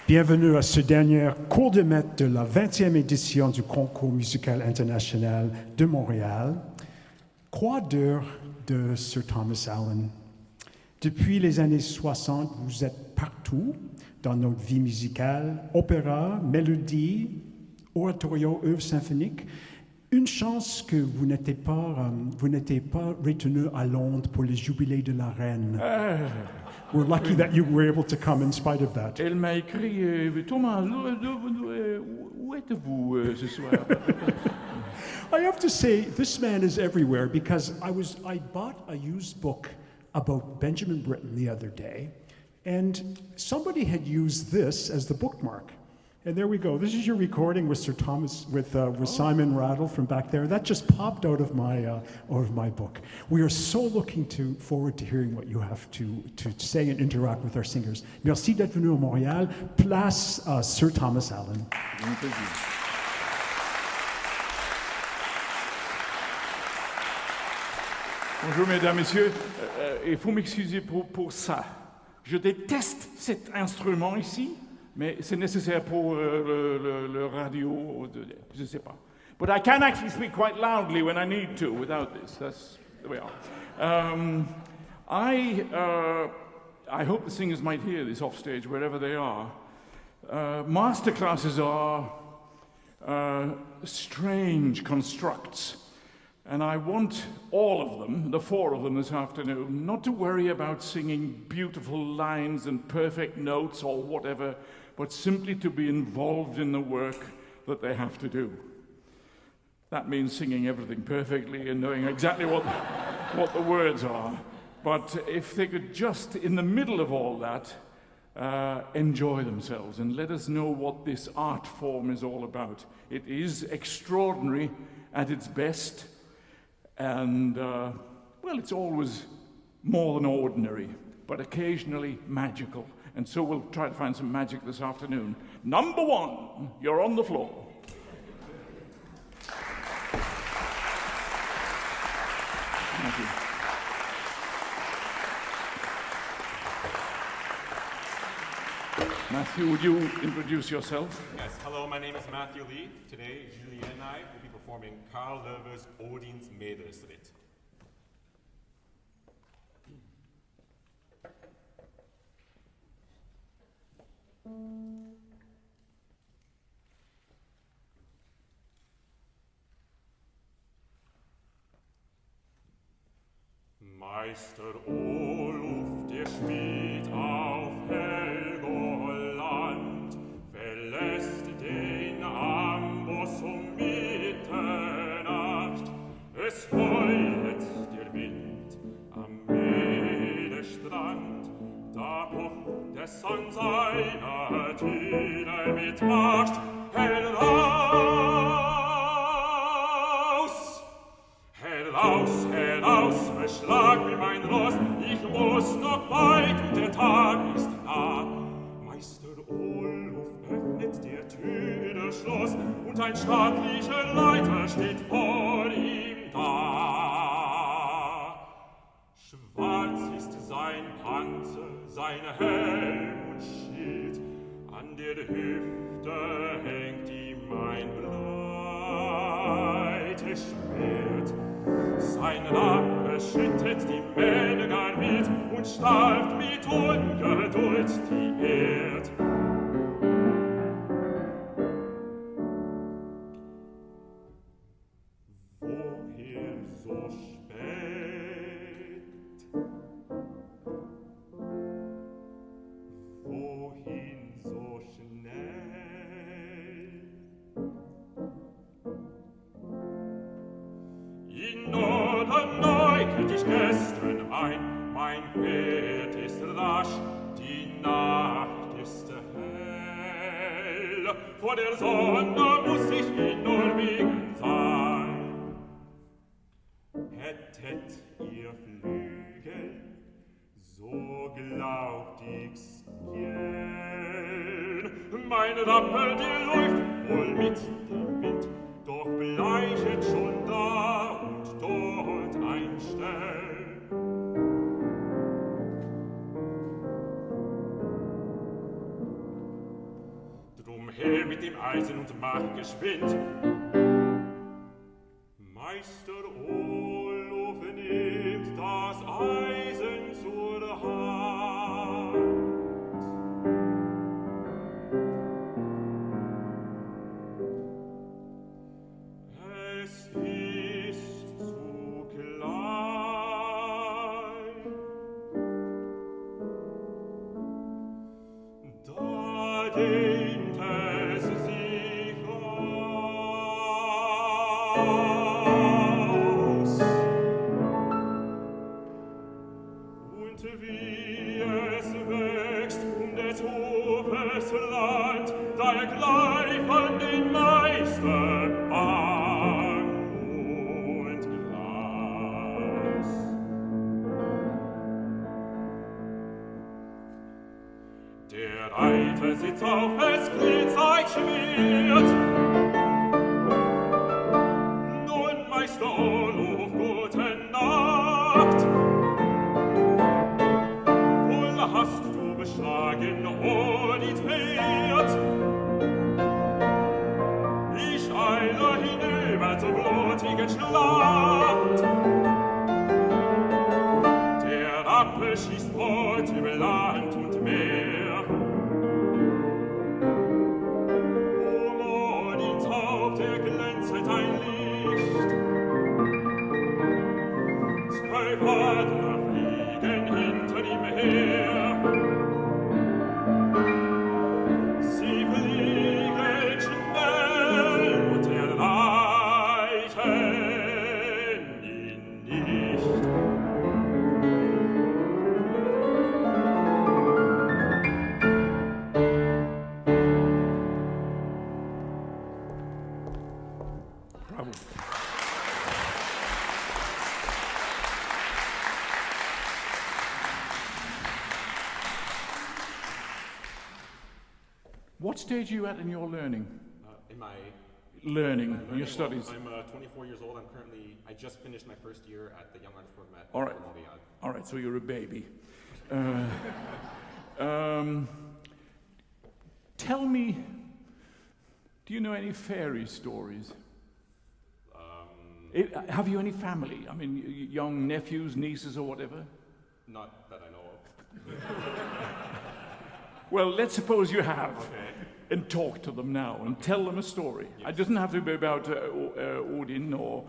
Bienvenue à ce dernier cours de maître de la 20e édition du Concours musical international de Montréal, Croix d'heure de Sir Thomas Allen. Depuis les années 60, vous êtes partout dans notre vie musicale, opéra, mélodie, oratorio, œuvres symphoniques. Une chance que vous n'étiez pas retenu à Londres pour les jubilés de la reine. We're lucky that you were able to come in spite of that. Elle m'a écrit, Thomas, où êtes-vous ce soir? I have to say, this man is everywhere because I bought a used book about Benjamin Britten the other day, and somebody had used this as the bookmark. And there we go. This is your recording with Sir Thomas, with Simon Rattle from back there. That just popped out of my book. We are so looking forward to hearing what you have to say and interact with our singers. Merci d'être venu à Montréal. Place Sir Thomas Allen. Bonjour mesdames, messieurs. Il faut m'excuser pour ça. Je déteste cet instrument ici. Mais c'est nécessaire pour le radio, je ne sais pas. But I can actually speak quite loudly when I need to without this. That's the way I hope the singers might hear this off stage wherever they are. Masterclasses are strange constructs. And I want all of them, the four of them this afternoon, not to worry about singing beautiful lines and perfect notes or whatever, but simply to be involved in the work that they have to do. That means singing everything perfectly and knowing exactly what the words are. But if they could just, in the middle of all that, enjoy themselves and let us know what this art form is all about. It is extraordinary at its best, and, well, it's always more than ordinary, but occasionally magical. And so we'll try to find some magic this afternoon. Number one, you're on the floor. Thank you. Matthew, would you introduce yourself? Yes, hello, my name is Matthew Lee. Today, Julien and I will be performing Karl Löwe's Odin's Mädelsritt. Meister Oluf, der Schmied auf Helgoland, verlässt den Amboss Mitternacht. Es heulet der Wind am Meeresstrand, da pocht es an seiner Türe mit Macht. Heraus, heraus, heraus, beschlag mir mein Ross, ich muss noch weit und der Tag ist nah. Meister Oluf öffnet der Tür das Schloss und ein stattlicher Reiter steht vor ihm da. Schwarz ist sein Panzer, sein Helm und Schild, an der Hüfte hängt ihm ein breites Schwert. Sein Rappe schüttet die Männer gar wild und starrt mit Ungeduld die Erd. Woher so spät? Wohin so schnell? In Norden neu krieg ich gestern ein, mein Pferd ist rasch, die Nacht ist hell. Vor der Sonne muss ich in Norwegen sein. Hättet ihr Flügel, so glaubt ich's gern. Mein Rappe, der läuft wohl mit dem Wind, doch bleichet schon da und dort ein Stern. mit dem Eisen und mach geschwind. Meister Olof nimmt das Eisen zur Hand. Es ist zu klein. Da dehnt es sich aus. Und wie es wächst des Hofes Land, da gleich an den Meister bang und Glas. Der Reiter sitzt auf es Gliedzeitschwert. Nun, Meister Olof, gute Nacht. Wohl hast du beschlagen, Odins Pferd. Ich eile hinüber zur blutigen Schlacht. Der Rappe schießt fort über Land und Meer. Um Odins Haupt erglänzet ein Licht. Zwei Adler fliegen hinter ihm her. Sie fliegen schnell und erreichen ihn nicht. Bravo. What stage are you at in your learning? In my Learning, in your studies? I'm 24 years old. I just finished my first year at the Young Artist Program at All right. Montréal. All right, so you're a baby. Tell me, do you know any fairy stories? Have you any family? I mean, young nephews, nieces, or whatever? Not that I know of. Well, let's suppose you have. Okay. And talk to them now and tell them a story. Yes. It doesn't have to be about Odin or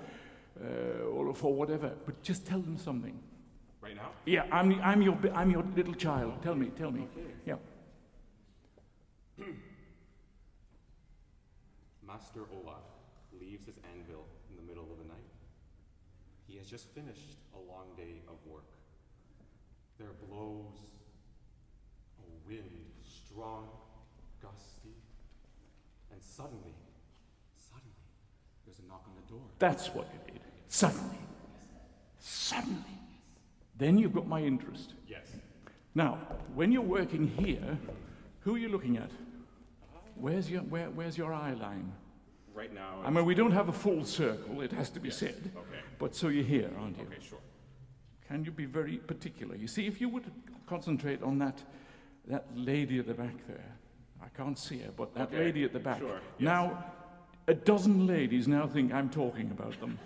Olaf or whatever, but just tell them something. Right now? Yeah, I'm your little child. Tell me. Okay. Yeah. Master Olaf leaves his anvil in the middle of the night. He has just finished a long day of work. There blows a wind, strong, gusty, and suddenly, there's a knock on the door. That's what you need. Suddenly. Then you've got my interest. Yes. Now, when you're working here, who are you looking at? Where's your eye line? Right now. I mean, we don't have a full circle, it has to be said. Okay. But so you're here, aren't you? Okay, sure. Can you be very particular? You see, if you would concentrate on that lady at the back there, I can't see her, but that Okay, lady at the back. sure, yes. Now, a dozen ladies now think I'm talking about them.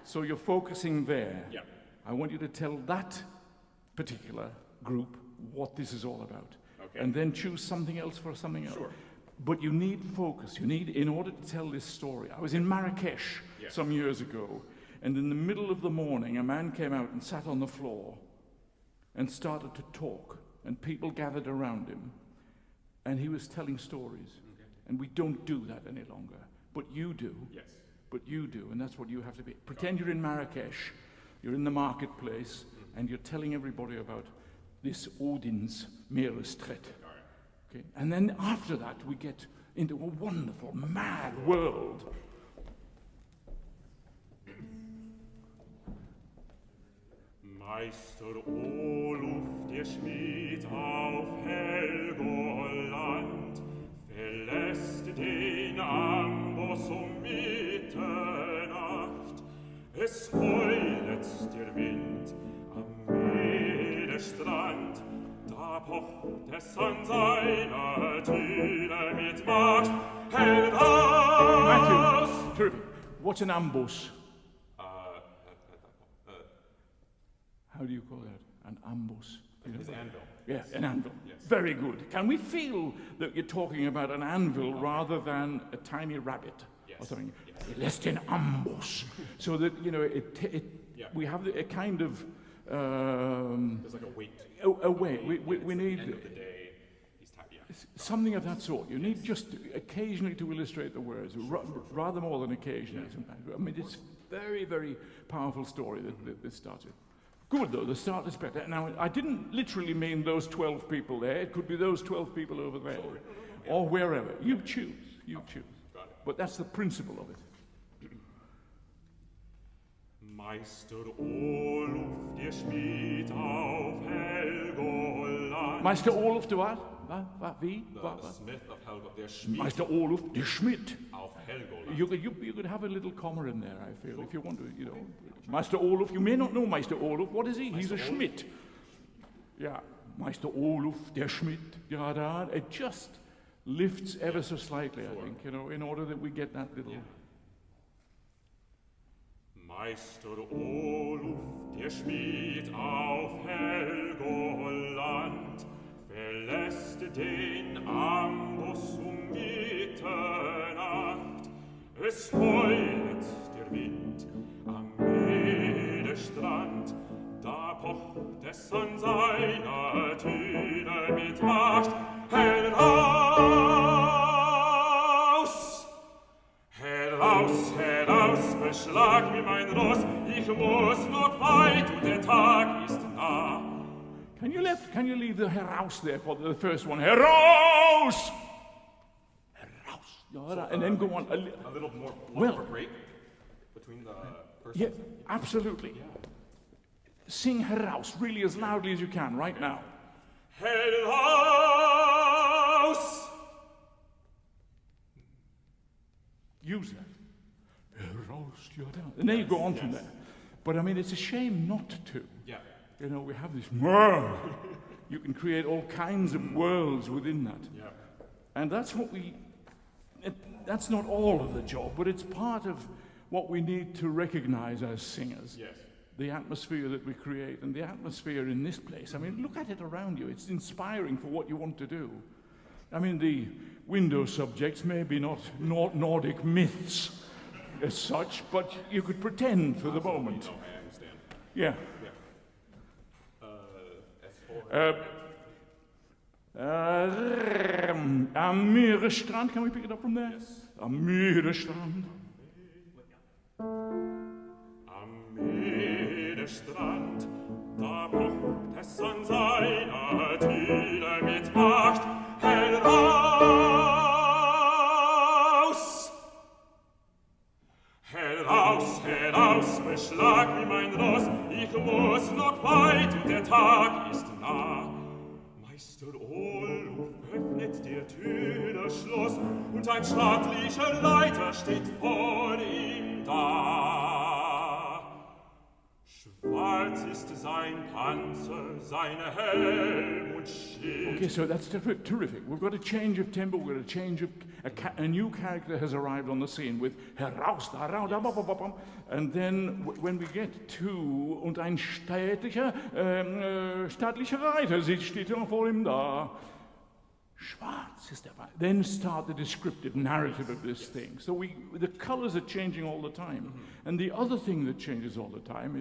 So you're focusing there. Yeah. I want you to tell that particular group what this is all about. Okay. And then choose something else for something else. Sure. But you need focus. In order to tell this story. I was in Marrakesh Yes. some years ago, and in the middle of the morning, a man came out and sat on the floor and started to talk, and people gathered around him, and he was telling stories. Okay. And we don't do that any longer. But you do. Yes. But you do, and that's what you have to be. Pretend you're in Marrakesh, you're in the marketplace, and you're telling everybody about this Odin's Meeresstritt. Okay? And then after that, we get into a wonderful, mad world. Meister Oluf, der Schmied auf Helgoland, verlässt den Amboss Mitternacht. Es heulet der Wind am Meeresstrand, da da pocht es an seiner Türe mit Macht, hält aus. Matthew, terrific. What's an ambush? How do you call that? An ambush. His anvil. Yeah, an anvil. Yes. Very good. Can we feel that you're talking about an anvil rather than a tiny rabbit or Yes. something? Yes. Let's an ambush. So that, you know, Yeah. we have a kind of... There's like a weight. a way. We It's the need... end of the day. He's tired. Yeah. Something of that sort. You need just occasionally to illustrate the words, rather more than occasionally. Sometimes. I mean, it's very, very powerful story that starts with. Good, though, the start is better. Now, I didn't literally mean those 12 people there. It could be those 12 people over there, or wherever. You choose. You choose. Got it. But that's the principle of it. Meister Oluf, der Schmied auf Helgoland. Meister Olaf, du was? Wie? The smith of Helgoland. Der Schmied Meister Olaf, der Schmidt. auf Helgoland. You could have a little comma in there, I feel, if you want to, you know. Meister Olaf, you may not know Meister Olaf. What is he? He's a Schmidt. Yeah, Meister Olaf, der Schmidt. Ja, da. It just lifts ever so slightly, I think, you know, in order that we get that little... Meister Oluf, der Schmied auf Helgoland, verlässt den Amboss Mitternacht. Es heult der Wind am Meeresstrand, da pocht es an seiner Türe mit Macht. Heraus! Heraus, heraus, beschlag mir mein Ross, ich muss noch weit und der Tag ist nah. Can you leave the heraus there for the first one? Heraus! Heraus. Ja, da. And then go on. A little more Well- longer break between the first Yeah, ones. absolutely. Sing heraus really as loudly as you can right now. Heraus! Use that. Heraus, ja, da. And then you go on from there. But I mean, it's a shame not to. Yeah. You know, we have this world. You can create all kinds of worlds within that. Yeah. And that's what that's not all of the job, but it's part of what we need to recognize as singers. Yes. The atmosphere that we create and the atmosphere in this place. I mean, look at it around you. It's inspiring for what you want to do. I mean, the window subjects may be not Nordic myths as such, but you could pretend for the moment. No, I understand. Yeah. As for Am Meeresstrand, can we pick it up from there? Yes. Am Meeresstrand. Am Meeresstrand, da pocht es an seiner Türe mit Macht. Heraus! Heraus, heraus, beschlag mir mein Ross, ich muss noch weit und der Tag ist nah. Meister Oluf öffnet der Tür das Schloss und ein stattlicher Leiter steht vor ihm da. Schwarz ist sein Panzer, seine Helm und Schild. Okay, so that's terrific. We've got a change of tempo. We've got a change of a new character has arrived on the scene with heraus, da, ra, da, ba, ba, ba, ba. And then when we get to und ein staatlicher Reiter steht vor ihm da. Schwarz ist dabei. Then start the descriptive narrative of this thing. So the colors are changing all the time. And the other thing that changes all the time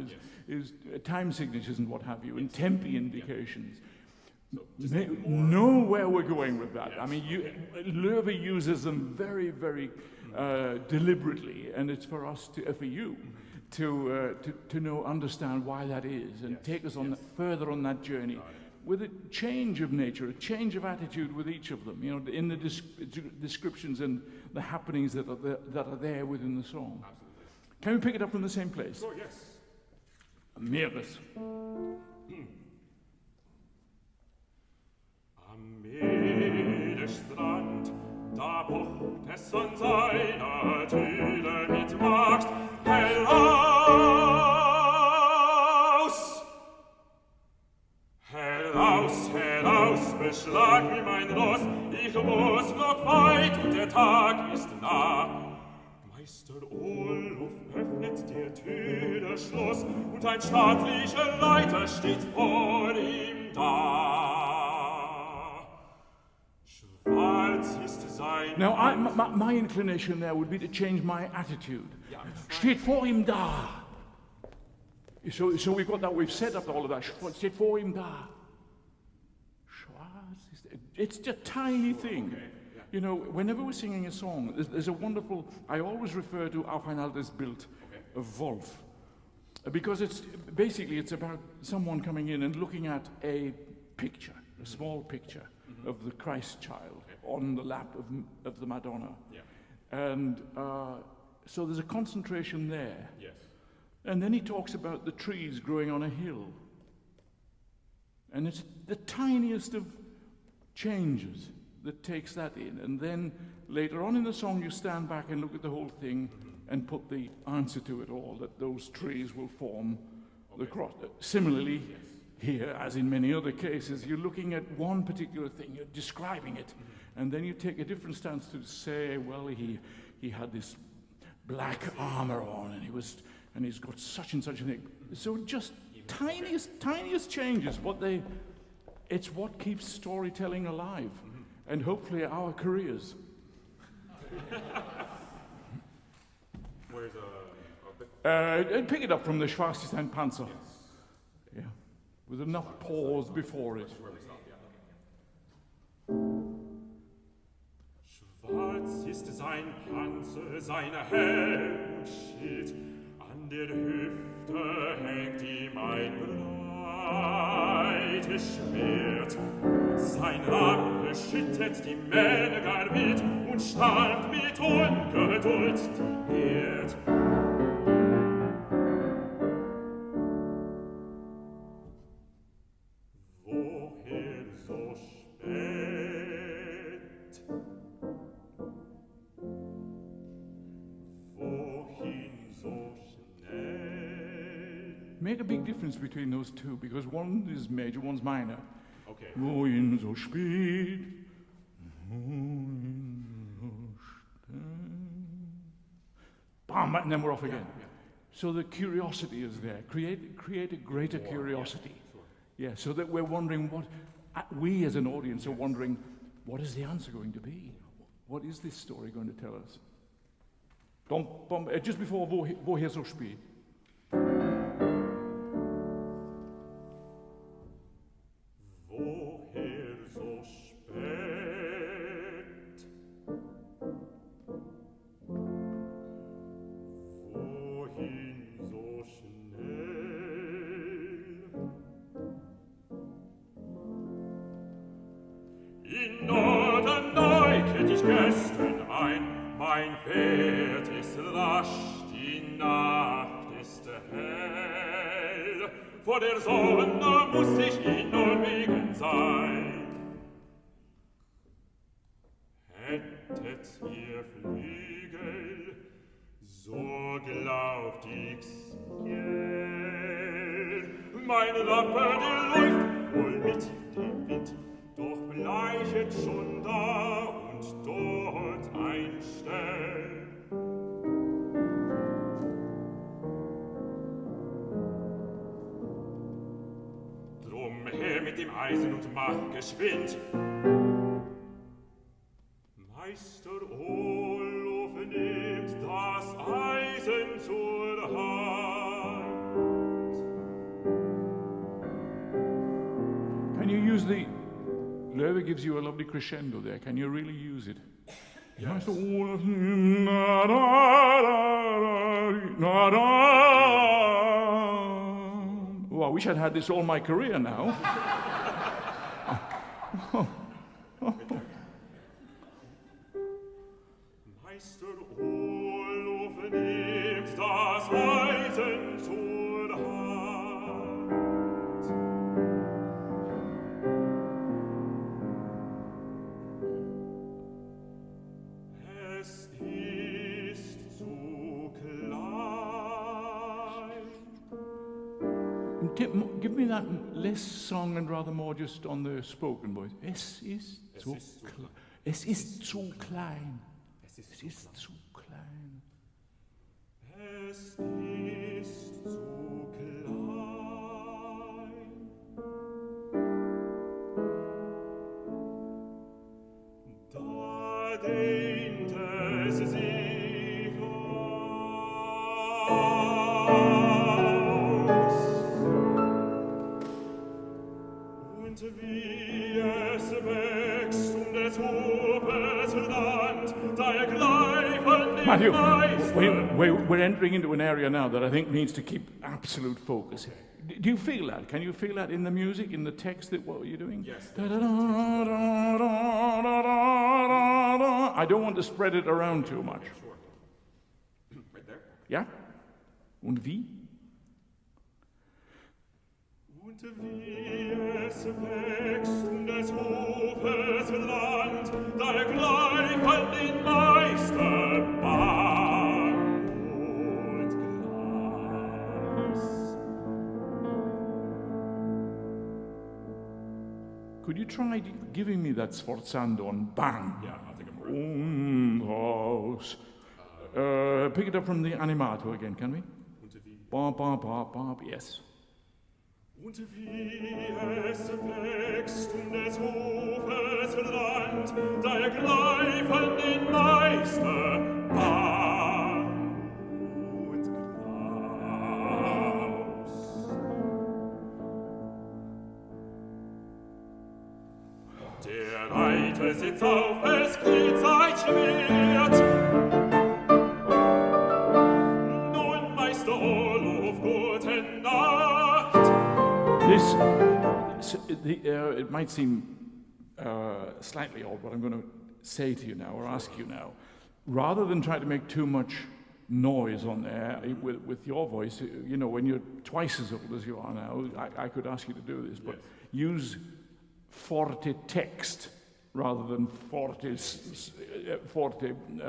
is time signatures and what have you, and tempi indications. Know where we're going with that. I mean, Loewe uses them very, very deliberately, and it's for us for you to understand why that is, and take us on further on that journey with a change of nature, a change of attitude with each of them. You know, in the descriptions and the happenings that are there within the song. absolutely. Can we pick it up from the same place? Oh, yes. Meeres. Am Meeresstrand, da pocht es an seiner Türe mit Macht. Heraus! Heraus, heraus! aus, beschlag wie mein Ross, ich muss noch weit und der Tag ist nah. Meister Oluf öffnet der Tür das Schloss und ein staatlicher Reiter steht vor ihm da. Schwarz ist sein... Now, my inclination there would be to change my attitude. Steht vor ihm da. So we've got that, we've set up all of that. Steht vor ihm da. Schwarz ist... It's just a tiny thing. Okay. Yeah. You know, whenever we're singing a song, there's a wonderful... I always refer to Auf ein altes Bild of Wolf. Because it's about someone coming in and looking at a picture, a small picture of the Christ child on the lap of the Madonna. Yeah. And so there's a concentration there. Yes. And then he talks about the trees growing on a hill. And it's the tiniest of changes that takes that in. And then later on in the song, you stand back and look at the whole thing and put the answer to it all, that those trees will form the cross. Similarly, here, as in many other cases, you're looking at one particular thing, you're describing it, and then you take a different stance to say, well, he had this black armor on, and he's got such and such a thing. So just tiniest changes, it's what keeps storytelling alive, and hopefully our careers. Where's a bit? Pick it up from the Schwarzstein Panzer. Yeah, with enough pause before it. Where we stop, yeah. Schwarz ist sein Panzer, seine Helm Schild, an der Hüfte hängt ihm ein breites Schwert. Sein Rapp beschüttet die Männer gar wild und starrt mit Ungeduld die Erd. Woher so spät? Wohin so schnell? Make a big difference between those two, because one is major, one's minor. Okay. Wohin so spät? Wohin so spät? Bam, and then we're off again. Yeah. So the curiosity is there. Create a greater curiosity. Sure. Yeah, so that we're wondering we as an audience are wondering, what is the answer going to be? What is this story going to tell us? Just before Woher so spät. Woher so spät? Wohin so schnell? In Norden neigt ich gestern ein, mein Pferd ist rasch, die Nacht ist hell. Vor der Sonne muss ich in Norwegen sein. Hättet ihr Flügel, so glaubt ich's gern. Mein Rappe, der läuft wohl mit dem Wind, doch bleichet schon da und dort ein Stern. Drum her mit dem Eisen und mach geschwind. Meister Olof nimmt das Eisen zur Hand. Can you use the... Löwe gives you a lovely crescendo there. Can you really use it? Yes. Oh, I wish I'd had this all my career now. Meister Olof nimmt das Eisen zur Hand. Es ist zu klein. Give me that less song and rather more just on the spoken voice. Es ist zu klein. Es ist zu klein. Es ist zu klein. Da dehnt es sich aus. Und wie es wächst und es hobet Land, da ergreifen die Matthew, Meister. we're entering into an area now that I think needs to keep absolute focus. Do you feel that? Can you feel that in the music, in the text that what you're doing? Yes. I don't want to spread it around too much. Sure. Right there? Yeah? Und wie? Und wie es wächst und es hofet Land, da ergreifen den Meister Bang und Glas. Could you try giving me that sforzando on bang? Yeah, I'll take a breath. House. Pick it up from the animato again, can we? Und wie Bop, bop, bop, bop, yes. Und wie es wächst und es hofet Land, da ergreifen den Meister Bang und Glas. Der Reiter sitzt auf, es glitt sein Schwert. Nun, Meister Olof, gute Nacht. It might seem slightly odd what I'm going to say to you now or ask you now. Rather than try to make too much noise on there with your voice, you know, when you're twice as old as you are now, I could ask you to do this, but use forte text rather than forte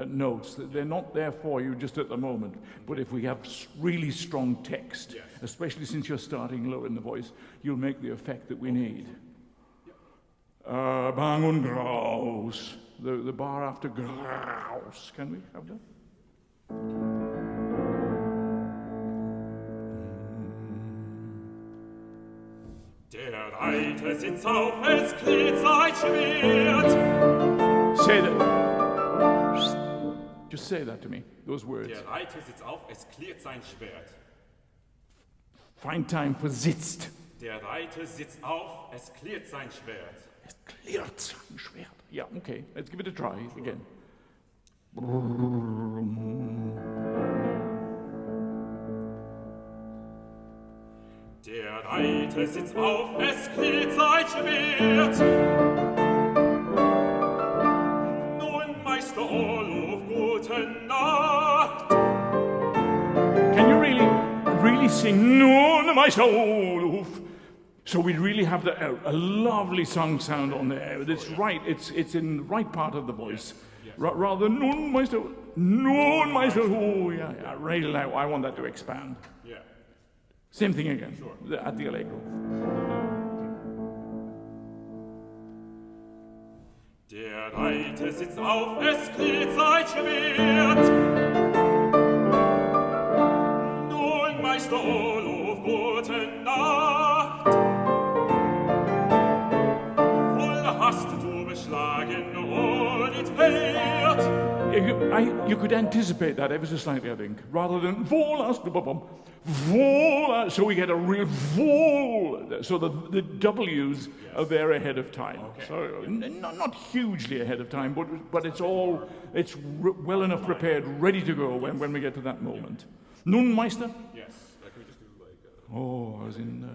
notes. They're not there for you just at the moment, but if we have really strong text, especially since you're starting low in the voice, you'll make the effect that we need. Bang und Graus. The bar after Graus. Can we have that? Der Reiter sitzt auf, es glitt sein Schwert. Say that. Just say that to me, those words. Der Reiter sitzt auf, es klirrt sein Schwert. Find time for sitzt. Der Reiter sitzt auf, es klirrt sein Schwert. Es klirrt sein Schwert. Yeah, okay, let's give it a try again. Der Reiter sitzt auf, es glitt sein Schwert. Nun, Meister Olof, gute Nacht. Can you really sing Nun, Meister Olof? So we really have a lovely song sound on there. It's right. It's in the right part of the voice, rather than Nun, Meister, oh yeah, really loud. I want that to expand. Yeah. Same thing again at the allegro. Der Reiter sitzt auf, es glitt sein Schwert. Nun, Meister Olof, gute Nacht. Voll hast du beschlagen und it Pferd. You could anticipate that ever so slightly, I think, rather than so we get a real vol. So the W's are there ahead of time. Okay. So not hugely ahead of time, but it's well enough prepared, ready to go when we get to that moment. Nun, Meister? Yes. Can we just do like... Oh, I was in...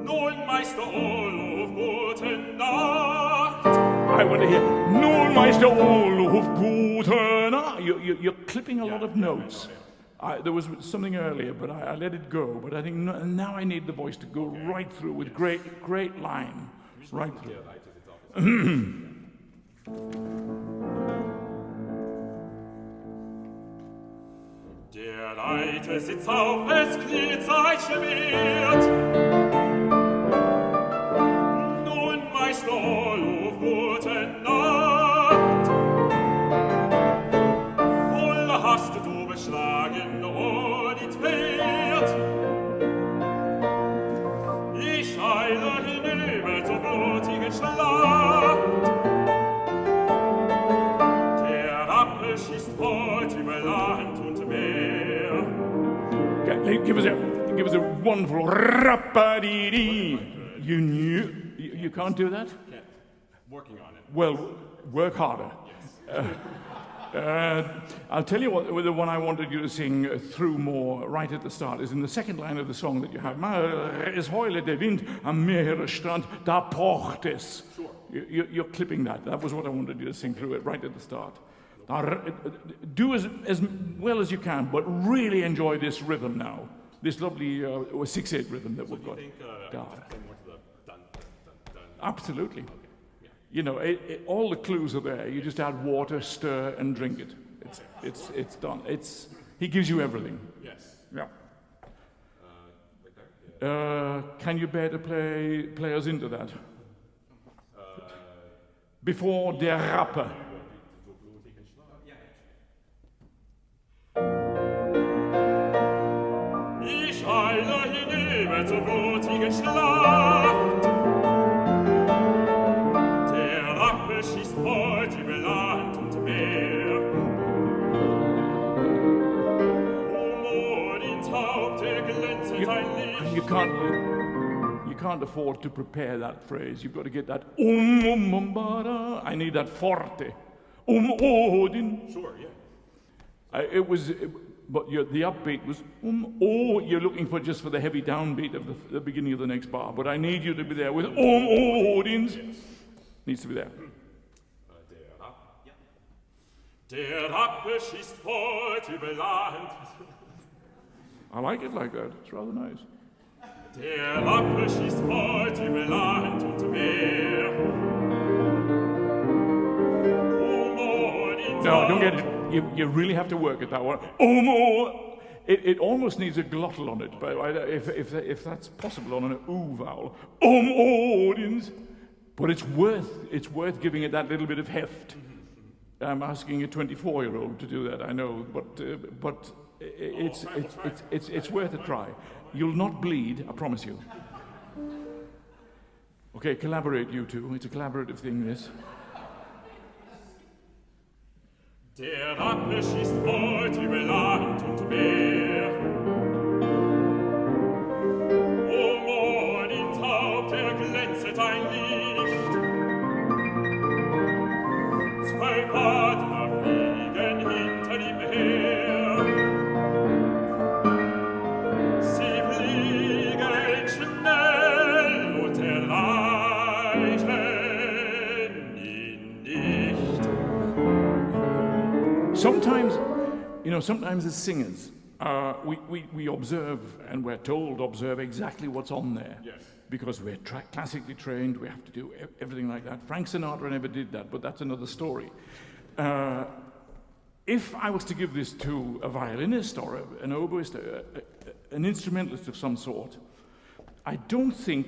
Nun, Meister Olof, gute Nacht. I want to hear Nun, Meister Olof, gute Nacht. You're clipping a lot of notes. There was something earlier, but I let it go. But I think now I need the voice to go right through with great line. Right through. Der Reiter sitzt auf, es kniet sein Schwert. Nun, Meister Olof, gute Nacht. Voll hast du beschlagen, oh, die Pferd. Ich eile hinüber zur blutigen Schlacht. Der Rappe schießt fort über Land und Meer. Okay, give us a wonderful rap-a-dee-dee. You knew you can't do that? Yeah, working on it. Well, work harder. I'll tell you what, the one I wanted you to sing through more right at the start is in the second line of the song that you have. Es heule der Wind am Meeresstrand, da pocht es. Sure. You're clipping that. That was what I wanted you to sing through it right at the start. Do as well as you can, but really enjoy this rhythm now. This lovely 6/8 rhythm that we've got. I think God. play more to the dun, dun, dun. Absolutely. Okay. Yeah. You know, all the clues are there. You just add water, stir, and drink it. It's done. He gives you everything. Yes. Yeah. Right there? Yeah. Can you bear to play us into that? Before der Rappe. Ich eile hinüber zur blutigen Schlacht. Der Rappe schießt fort über Land und Meer. Odins Haupt glänzet ein Licht. You can't afford to prepare that phrase. You've got to get that bada. I need that forte. Odin. Sure, yeah. But the upbeat was you're looking for just for the heavy downbeat of the beginning of the next bar. But I need you to be there with Odins. Yes. Needs to be there. Der Rapp. Ja. Der Rappe schießt fort über Land. I like it like that. It's rather nice. Der Rappe schießt fort über Land und Meer. Odins No, don't get Haupt. it. You really have to work at that one. It almost needs a glottal on it, but if that's possible on an oo vowel. Odins. But it's worth giving it that little bit of heft. I'm asking a 24-year-old to do that, I know, but it's worth a try. You'll not bleed, I promise you. Okay, collaborate, you two. It's a collaborative thing, this. Der Rappe schießt fort über Land und Meer. Odins Haupt glänzet ein Licht. 12 Adler fliegen hinter ihm her. Sie fliegen schnell und erreichen ihn nicht. Sometimes as singers, we observe, and we're told observe exactly what's on there. Yes. Because we're classically trained, we have to do everything like that. Frank Sinatra never did that, but that's another story. If I was to give this to a violinist or an oboist, an instrumentalist of some sort, I don't think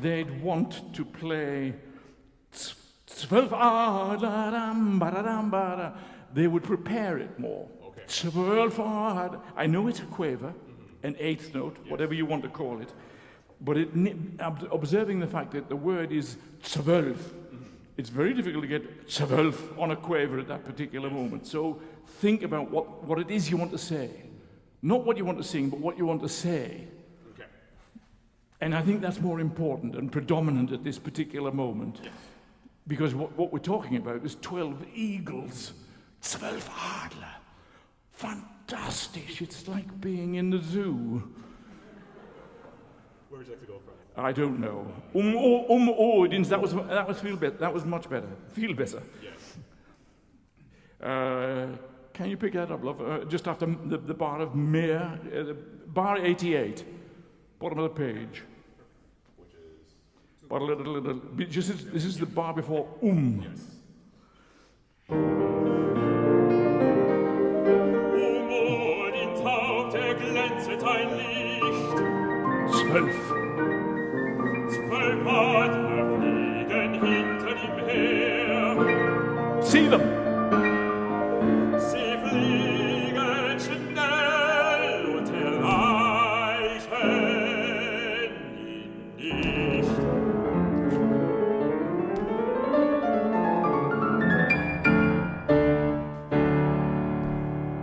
they'd want to play 12 Adler. They would prepare it more. Okay. 12 Adler. I know it's a quaver, an eighth note, whatever you want to call it, but observing the fact that the word is 12, it's very difficult to get 12 on a quaver at that particular moment. So think about what it is you want to say. Not what you want to sing, but what you want to say. Okay. And I think that's more important and predominant at this particular moment. Yes. Because what we're talking about is 12 eagles, 12 Adler. Fantastic. It's like being in the zoo. Where would you like to go from? I don't know. Odins, that was feel better. That was much better. Feel better. Yes. Can you pick that up, love? Just after the bar of Meer, bar 88, bottom of the page. Which is? But a little. This is the bar before Yes. Odins blitzet ein Licht. 12. 12 Adler fliegen hinter ihm her. See them. Sie fliegen schnell und erreichen ihn nicht.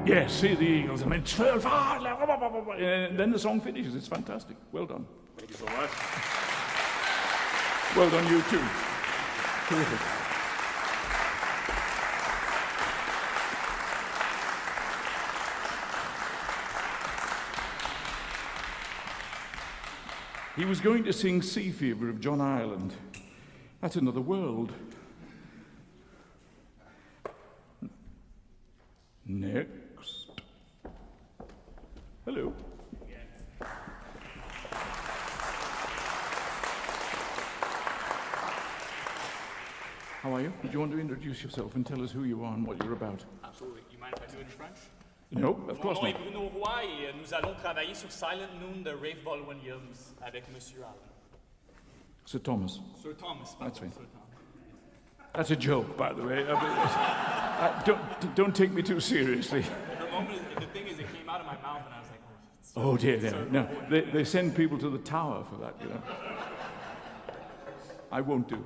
Yes, see the eagles. I mean, 12. And then the song finishes. It's fantastic. Well done. Thank you so much. Well done, you too. Terrific. He was going to sing Sea Fever of John Ireland. That's another world. Next. Hello. How are you? Do you want to introduce yourself and tell us who you are and what you're about? Absolutely. You mind if I do it in French? No, of Mon course nom est not. Bruno Roy et nous allons travailler sur Silent Noon de Rafe Williams avec Monsieur Allen. Sir Thomas. Sir Thomas, That's pardon, right. Sir Thomas. That's a joke, by the way. Don't take me too seriously. The thing is, it came out of my mouth and I was like, Oh dear, dear. No, they send people to the tower for that, you know. I won't do it.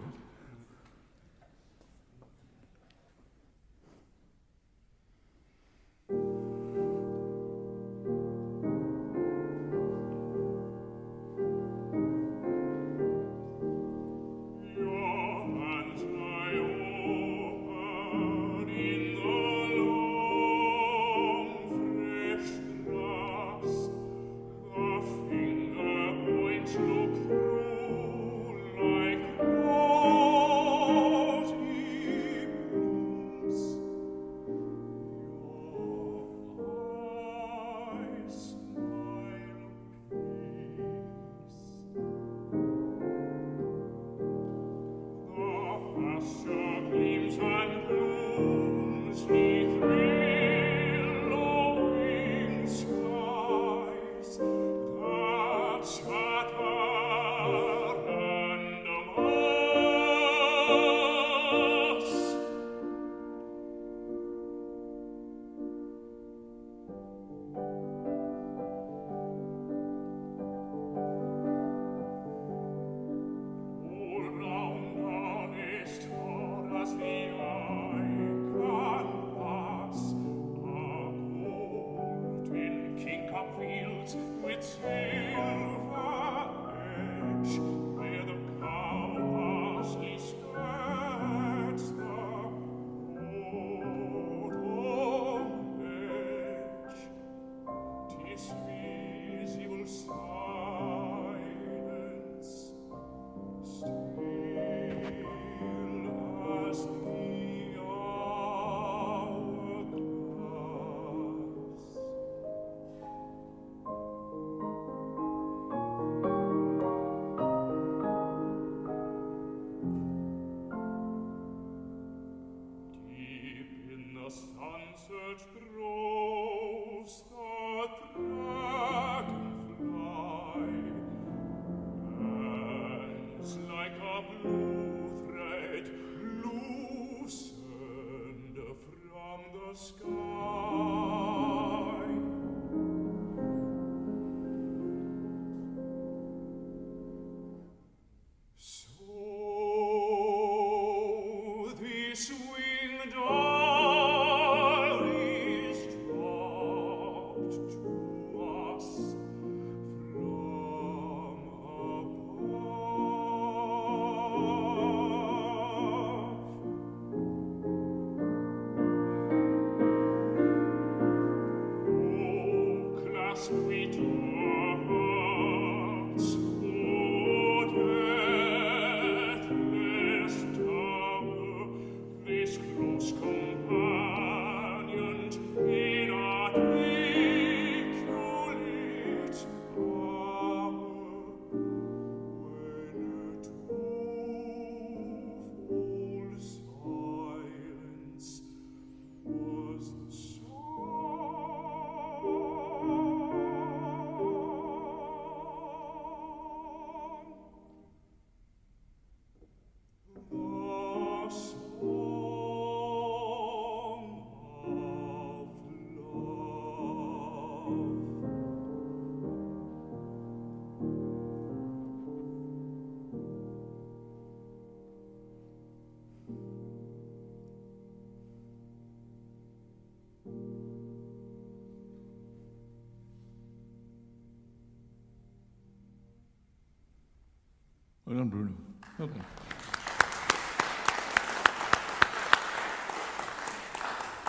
Well done, Bruno. Well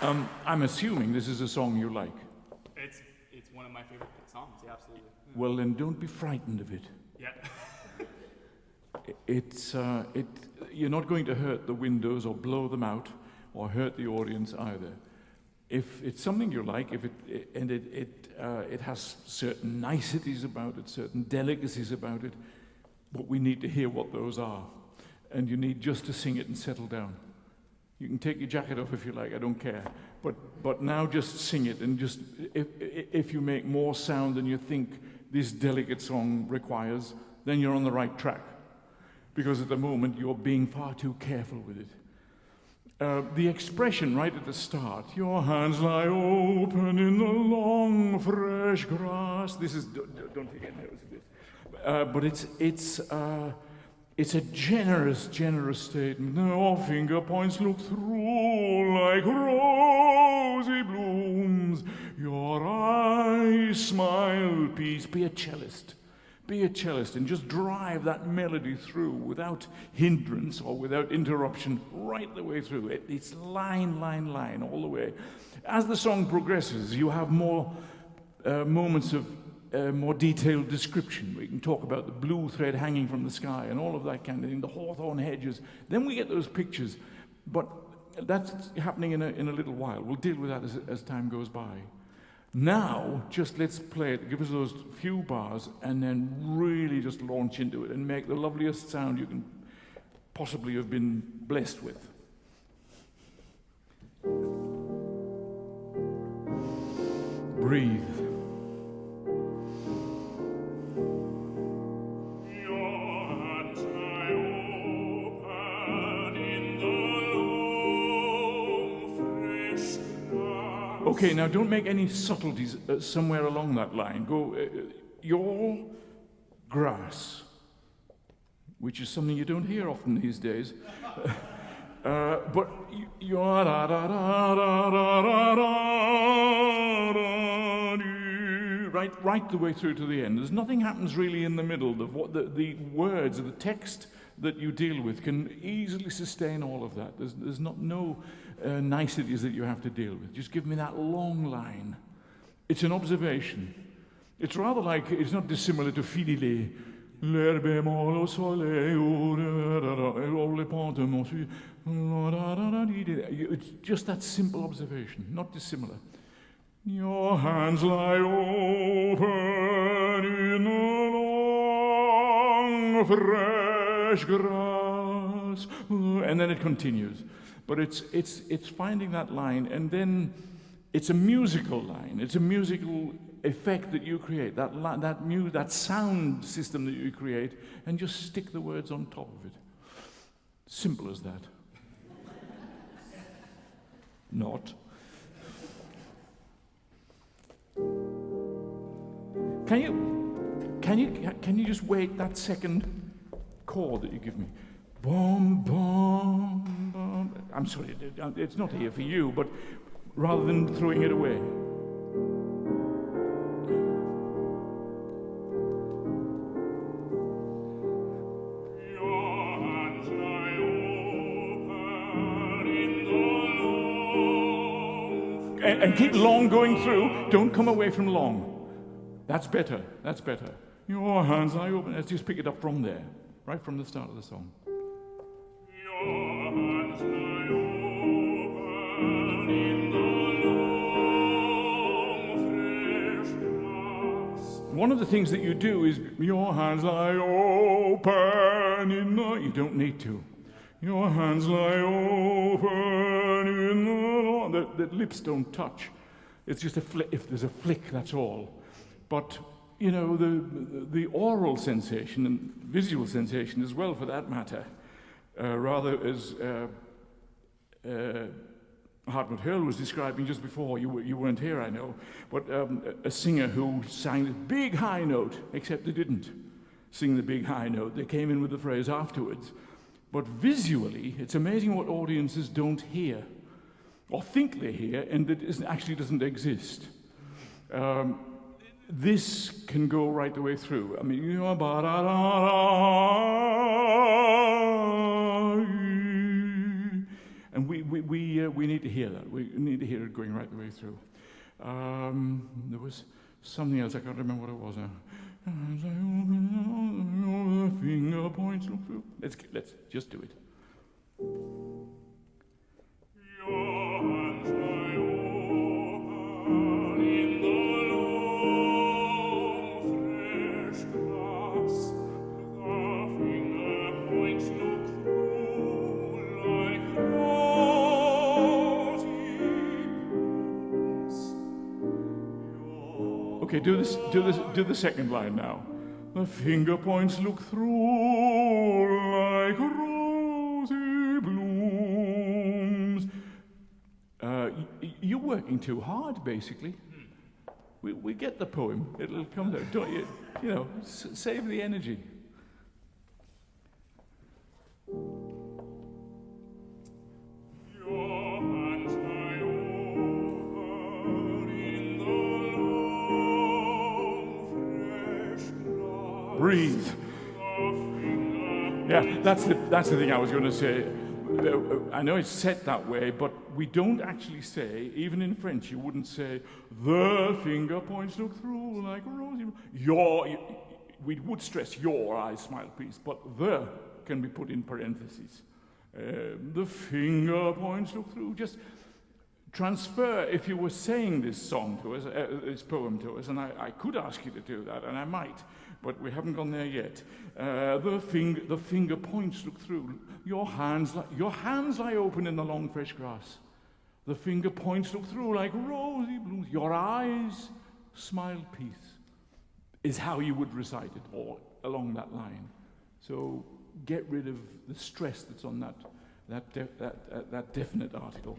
done. I'm assuming this is a song you like. It's one of my favorite songs, yeah, absolutely. Well, then don't be frightened of it. Yeah. You're not going to hurt the windows or blow them out or hurt the audience either. If it's something you like, it has certain niceties about it, certain delicacies about it, but we need to hear what those are. And you need just to sing it and settle down. You can take your jacket off if you like, I don't care. But now just sing it, and just if you make more sound than you think this delicate song requires, then you're on the right track. Because at the moment you're being far too careful with it. The expression right at the start, your hands lie open in the long fresh grass. This is, don't take any notice of this. But it's a generous statement. Your finger points look through like rosy blooms. Your eyes smile peace. Be a cellist. Be a cellist and just drive that melody through without hindrance or without interruption right the way through. It's line all the way. As the song progresses, you have more moments of more detailed description. We can talk about the blue thread hanging from the sky and all of that kind of thing, the hawthorn hedges. Then we get those pictures. But that's happening in a little while. We'll deal with that as time goes by. Now, just let's play it, give us those few bars, and then really just launch into it and make the loveliest sound you can possibly have been blessed with. Breathe. Okay, now don't make any subtleties somewhere along that line. Go, your grass, which is something you don't hear often these days. But your right the way through to the end. There's nothing happens really in the middle. The words of the text that you deal with can easily sustain all of that. There's no niceties that you have to deal with. Just give me that long line. It's an observation. It's rather like, it's not dissimilar to fidele. L'air bémol au soleil, le pont de mon su. It's just that simple observation, not dissimilar. Your hands lie open in the long fresh grass, and then it continues. But it's finding that line, and then it's a musical line. It's a musical effect that you create, that sound system that you create, and just stick the words on top of it. Simple as that. Not. Can you just wait that second chord that you give me? Bom, bom, bom. I'm sorry, it's not here for you, but rather than throwing it away. And keep long going through. Don't come away from long. That's better. That's better. Your hands lie open. Let's just pick it up from there, right from the start of the song. Your hands lie open in the long fresh grass. One of the things that you do is your hands lie open in the. You don't need to. Your hands lie open in the. The lips don't touch. It's just a flick. If there's a flick, that's all. But you know, the oral sensation and visual sensation as well, for that matter, rather as Hartmut Hörl was describing just before. You weren't here, I know, but a singer who sang the big high note, except they didn't sing the big high note. They came in with the phrase afterwards. But visually, it's amazing what audiences don't hear, or think they hear, and that actually doesn't exist. this can go right the way through. I mean, and we need to hear that. We need to hear it going right the way through. There was something else. I can't remember what it was now. As I open the finger points look through. Let's just do it. Your hands lie open in the long, fresh grass. The finger points look through like rosy blooms. Okay, do the second line now. The finger points look through like rosy blooms. You're working too hard, basically. We get the poem. It'll come there. Don't you? You know, save the energy. Your hands lie open in the long, fresh grass. Breathe. Yeah, that's the thing I was going to say. I know it's set that way, but we don't actually say, even in French, you wouldn't say, the finger points look through like rosy. We would stress your eyes smile, please, but the can be put in parentheses. The finger points look through. Just transfer, if you were saying this song to us, this poem to us, and I could ask you to do that, and I might, but we haven't gone there yet. The finger points look through. Your hands lie open in the long fresh grass. The finger points look through like rosy blooms. Your eyes smile peace, is how you would recite it, or along that line. So get rid of the stress that's on that definite article.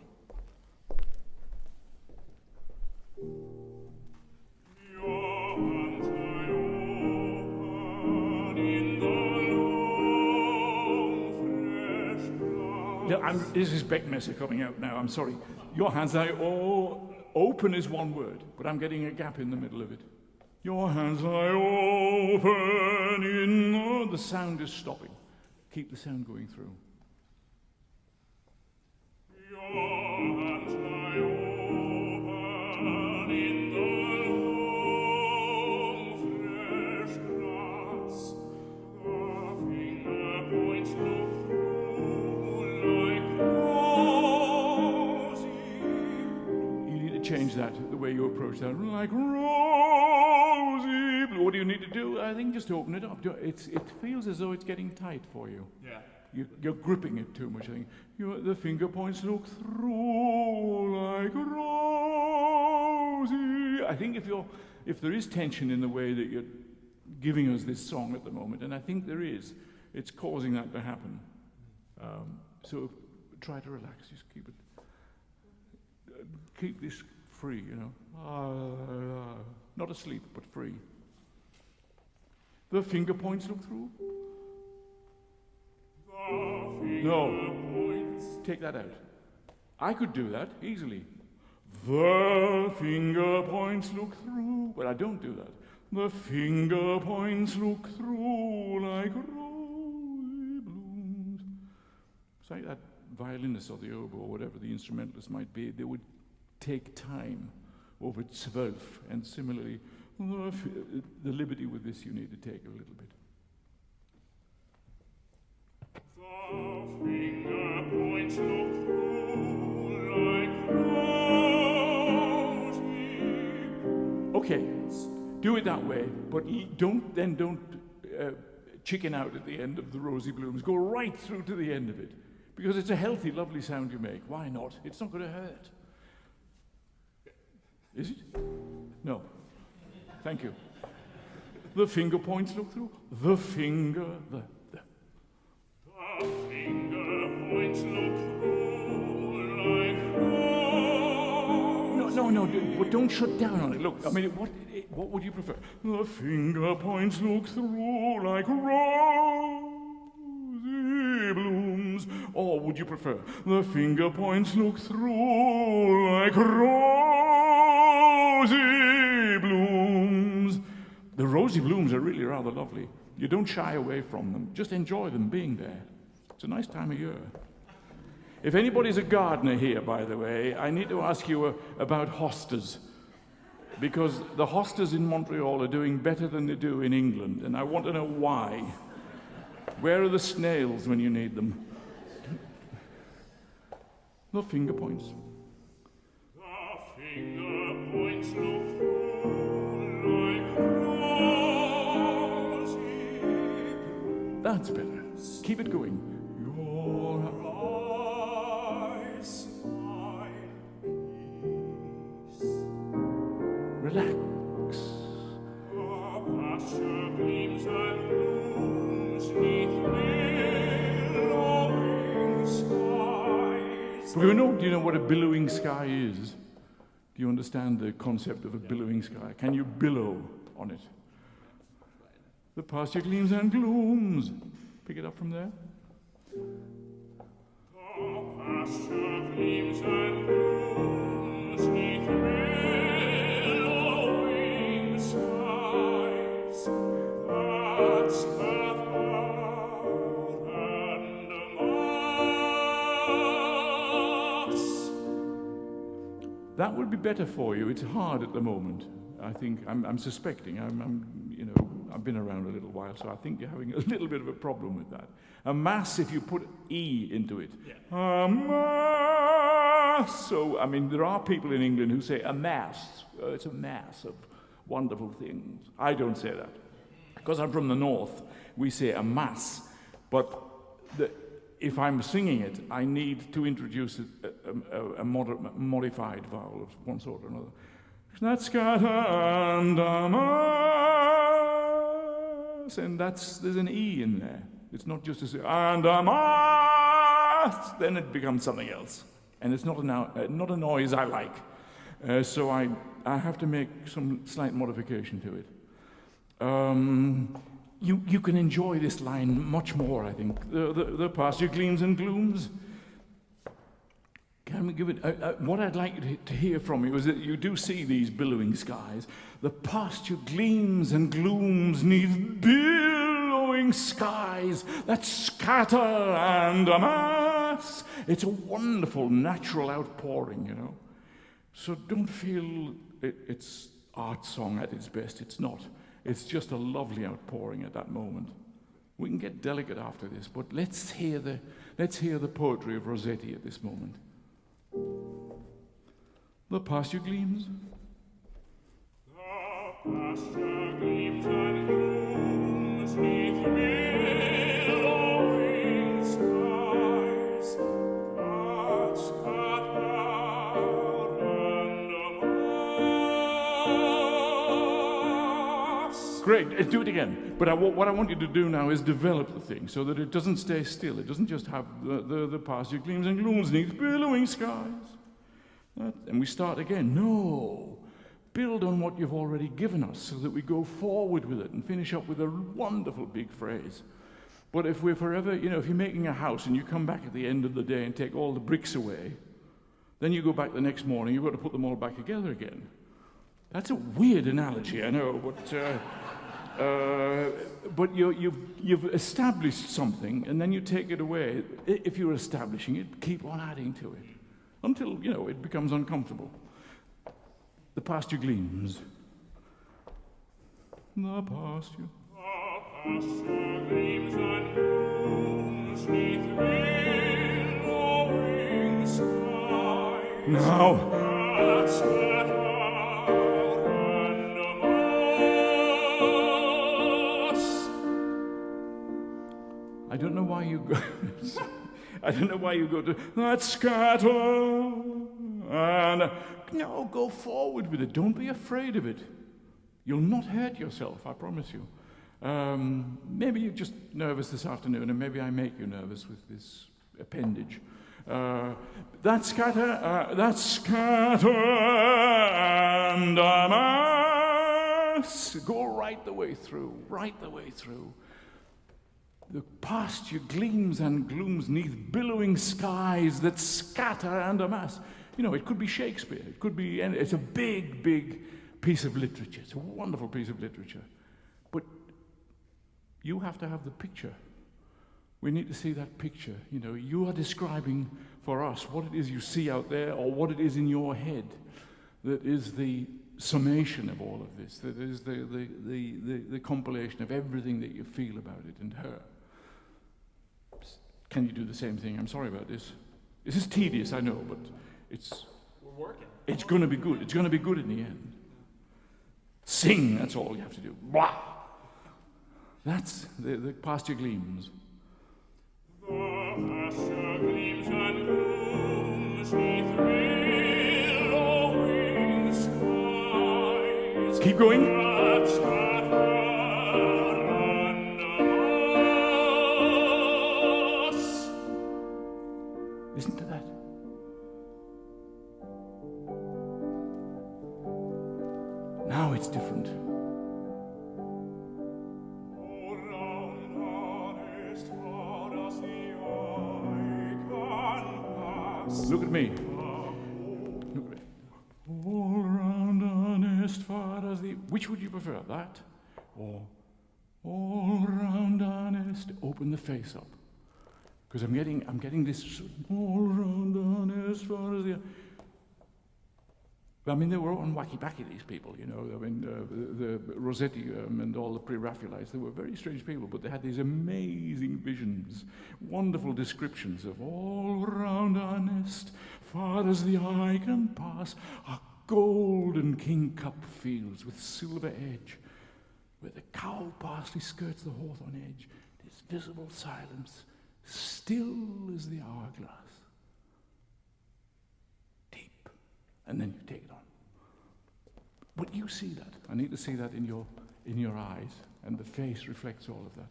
Your hands lie open in the long, fresh grass. This is Beckmesser coming out now, I'm sorry. Your hands lie open is one word, but I'm getting a gap in the middle of it. Your hands lie open in the sound is stopping. Keep the sound going through. Your hands lie open in the long, fresh grass. The finger points look through like rosy. You need to change that, the way you approach that. Like rosy. What do you need to do? I think just open it up. It feels as though it's getting tight for you. Yeah. You're gripping it too much. I think the finger points look through like rosy. I think if there is tension in the way that you're giving us this song at the moment, and I think there is, it's causing that to happen. So try to relax. Just keep this free. You know, not asleep but free. The finger points look through. No, take that out. I could do that easily. The finger points look through, but I don't do that. The finger points look through like rosy blooms. It's like that violinist or the oboe or whatever the instrumentalist might be. They would take time over 12, and similarly, the liberty with this you need to take a little bit. The finger points look through like rosy. Okay, do it that way, but don't chicken out at the end of the rosy blooms. Go right through to the end of it, because it's a healthy, lovely sound you make. Why not? It's not going to hurt. Is it? No. Thank you. The finger points look through. The finger, the. The finger points look through like rosy. No, but don't shut down on it. Look, I mean, what would you prefer? The finger points look through like rosy blooms. Or would you prefer? The finger points look through like rosy blooms. The rosy blooms are really rather lovely. You don't shy away from them. Just enjoy them being there. It's a nice time of year. If anybody's a gardener here, by the way, I need to ask you about hostas. Because the hostas in Montreal are doing better than they do in England, and I want to know why. Where are the snails when you need them? The finger points. The finger points look like rosy. That's better. Keep it going. Your eyes smile peace. Relax. The pasture gleams and blooms 'neath billowing skies. Bruno, do you know what a billowing sky is? Do you understand the concept of a billowing sky? Can you billow on it? The pasture gleams and glooms. Pick it up from there. The pasture gleams and blooms 'neath billowing skies. That's earth and Mars. That would be better for you. It's hard at the moment. I think I'm suspecting. I've been around a little while, so I think you're having a little bit of a problem with that. A mass, if you put E into it. Yeah. A mass. So, I mean, there are people in England who say a mass. It's a mass of wonderful things. I don't say that. Because I'm from the north, we say a mass. But if I'm singing it, I need to introduce a modified vowel of one sort or another. That's scatter and a mass, and there's an E in there. It's not just a and a mass. Then it becomes something else, and it's not a noise I like. So I have to make some slight modification to it. You can enjoy this line much more, I think. The pasture gleams and glooms. Can we give it? What I'd like to hear from you is that you do see these billowing skies. The pasture gleams and glooms 'neath billowing skies that scatter and amass. It's a wonderful natural outpouring, you know. So don't feel it's art song at its best. It's not. It's just a lovely outpouring at that moment. We can get delicate after this, but let's hear the poetry of Rossetti at this moment. The pasture gleams. The pasture gleams and glooms 'neath billowing skies. That's scatter and amass. Great, do it again. But what I want you to do now is develop the thing so that it doesn't stay still. It doesn't just have the pasture gleams and glooms 'neath billowing skies. And we start again. No. Build on what you've already given us so that we go forward with it and finish up with a wonderful big phrase. But if we're forever, if you're making a house and you come back at the end of the day and take all the bricks away, then you go back the next morning, you've got to put them all back together again. That's a weird analogy, I know, but you've established something and then you take it away. If you're establishing it, keep on adding to it until, it becomes uncomfortable. The pasture gleams. The pasture. The pasture gleams and glooms 'neath billowing skies. Now. That's scatter and amass. I don't know why you go. I don't know why you go to that scatter and no, go forward with it. Don't be afraid of it. You'll not hurt yourself, I promise you. Maybe you're just nervous this afternoon, and maybe I make you nervous with this appendage. That scatter and amass. Go right the way through. The pasture gleams and glooms 'neath billowing skies that scatter and amass. It could be Shakespeare. It could be. It's a big, big piece of literature. It's a wonderful piece of literature. But you have to have the picture. We need to see that picture. You know, you are describing for us what it is you see out there or what it is in your head that is the summation of all of this, that is the compilation of everything that you feel about it and her. Can you do the same thing? I'm sorry about this. This is tedious, I know, but We're working. it's going to be good. It's going to be good in the end. Sing, that's all you have to do. Blah! That's the pasture gleams. The pasture gleams and glooms neath billowing skies. Keep going. That scatter under us. Listen to that. Now it's different. Around honest far as the eye can pass. Look at me. Look at me. All round honest far as the... Which would you prefer, that? Or all round honest... Open the face up. Because I'm getting this... All round honest far as the... I mean, they were all wacky-backy, these people, you know. I mean, the Rossetti and all the pre-Raphaelites, they were very strange people, but they had these amazing visions, wonderful descriptions of all round honest, far as the eye can pass, are golden king-cup fields with silver edge, where the cow parsley skirts the hawthorn edge, this visible silence, still as the hourglass. Deep. And then you take it on. But you see that. I need to see that in your eyes, and the face reflects all of that.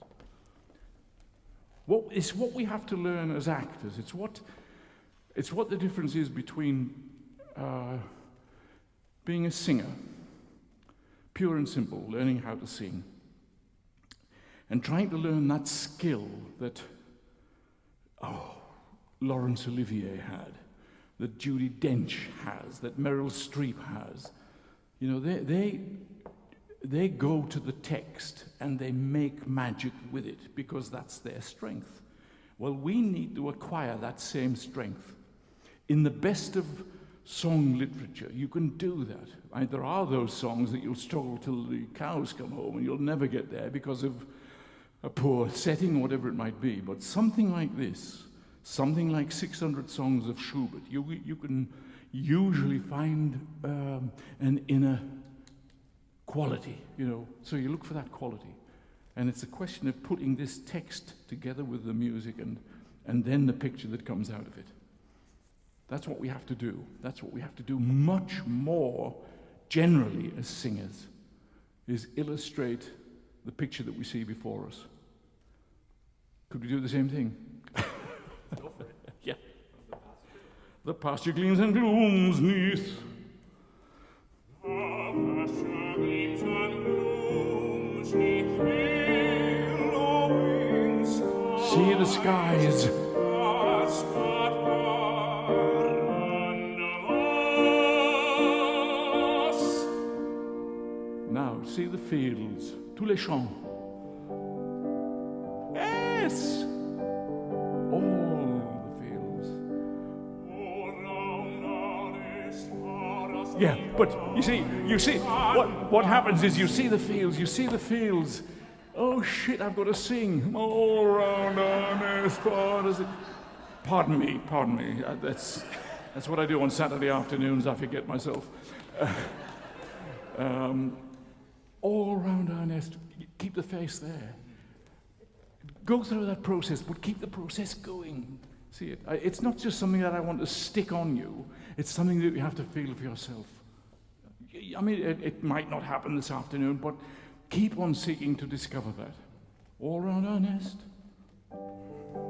It's what we have to learn as actors. It's what the difference is between being a singer, pure and simple, learning how to sing, and trying to learn that skill that Laurence Olivier had, that Judi Dench has, that Meryl Streep has. You know, they go to the text and they make magic with it because that's their strength. Well, we need to acquire that same strength. In the best of song literature, you can do that. There are those songs that you'll struggle till the cows come home and you'll never get there because of a poor setting, whatever it might be. But something like this, something like 600 songs of Schubert, you can usually find an inner quality, you know. So you look for that quality. And it's a question of putting this text together with the music and then the picture that comes out of it. That's what we have to do. That's what we have to do much more generally as singers, is illustrate the picture that we see before us. Could we do the same thing? Go for it. Yeah. The pasture gleams and glooms neath. The pasture gleams and glooms neath billowing skies. See the skies. That scatter under us. Now, see the fields. Tous les champs. Yes! All the fields. All round honest far as the Yeah, but you see, what happens is you see the fields. Oh shit, I've got to sing. All round honest far as it... Pardon me. That's what I do on Saturday afternoons. I forget myself. All round honest. Keep the face there. Go through that process, but keep the process going. See it? It's not just something that I want to stick on you. It's something that you have to feel for yourself. I mean, it might not happen this afternoon, but keep on seeking to discover that. All round honest. All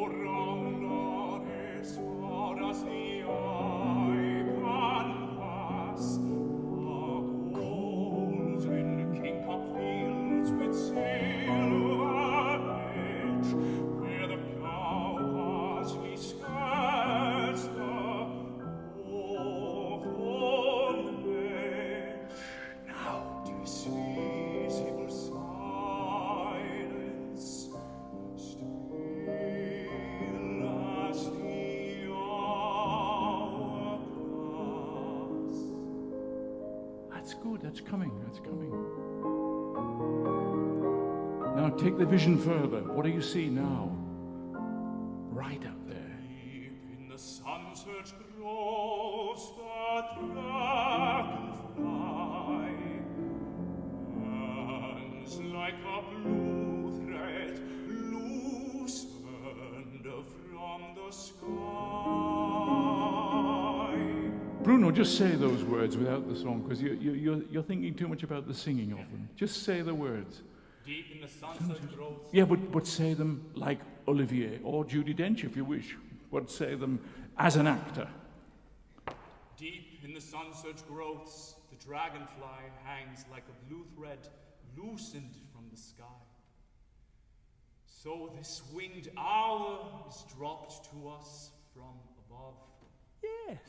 round honest far as the eye can pass. Goals in king-cup fields with silver edge, where the cow parsley skirts That's good, that's coming. Now take the vision further. What do you see now? Right out there. Deep in the sunset groves the dragonfly hangs like a blue thread loosened from the sky. Bruno, just say those words without the song, because you're thinking too much about the singing of them. Just say the words. Deep in the sunset groves. Yeah, but say them like Olivier or Judi Dench if you wish, but say them as an actor. Deep in the sunset growths, the dragonfly hangs like a blue thread loosened from the sky. So this winged hour is dropped to us from above. Yes.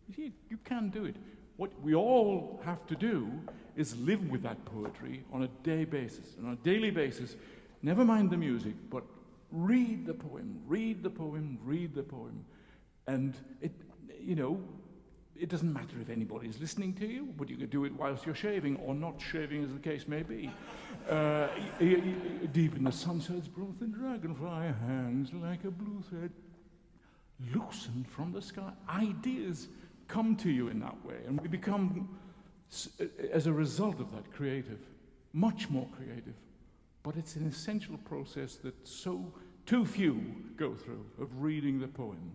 You see, you can do it. What we all have to do is live with that poetry on a day basis. And on a daily basis, never mind the music, but read the poem, read the poem, read the poem. And it doesn't matter if anybody's listening to you, but you can do it whilst you're shaving or not shaving, as the case may be. Deep in the sunset's broth, the dragonfly hangs like a blue thread, loosened from the sky. Ideas come to you in that way, and we become, as a result of that, creative, much more creative. But it's an essential process that too few go through, of reading the poem.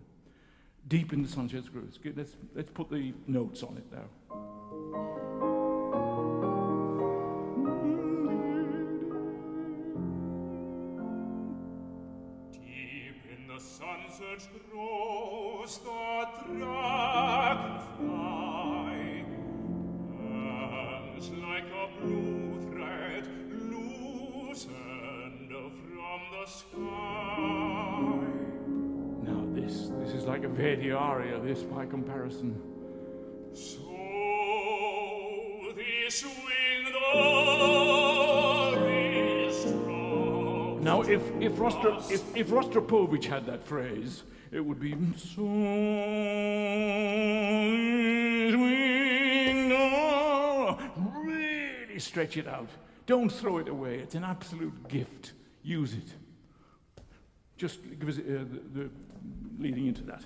Deep in the sunset's grooves. Let's put the notes on it now. Deep in the sunset grows the dragonfly, hangs like a blue thread loosened from the sky. Now this is like a Verdi aria, this by comparison. So this winged hour is dropped. Now if Rostropovich had that phrase, it would be so really stretch it out. Don't throw it away. It's an absolute gift. Use it. Just give us the leading into that.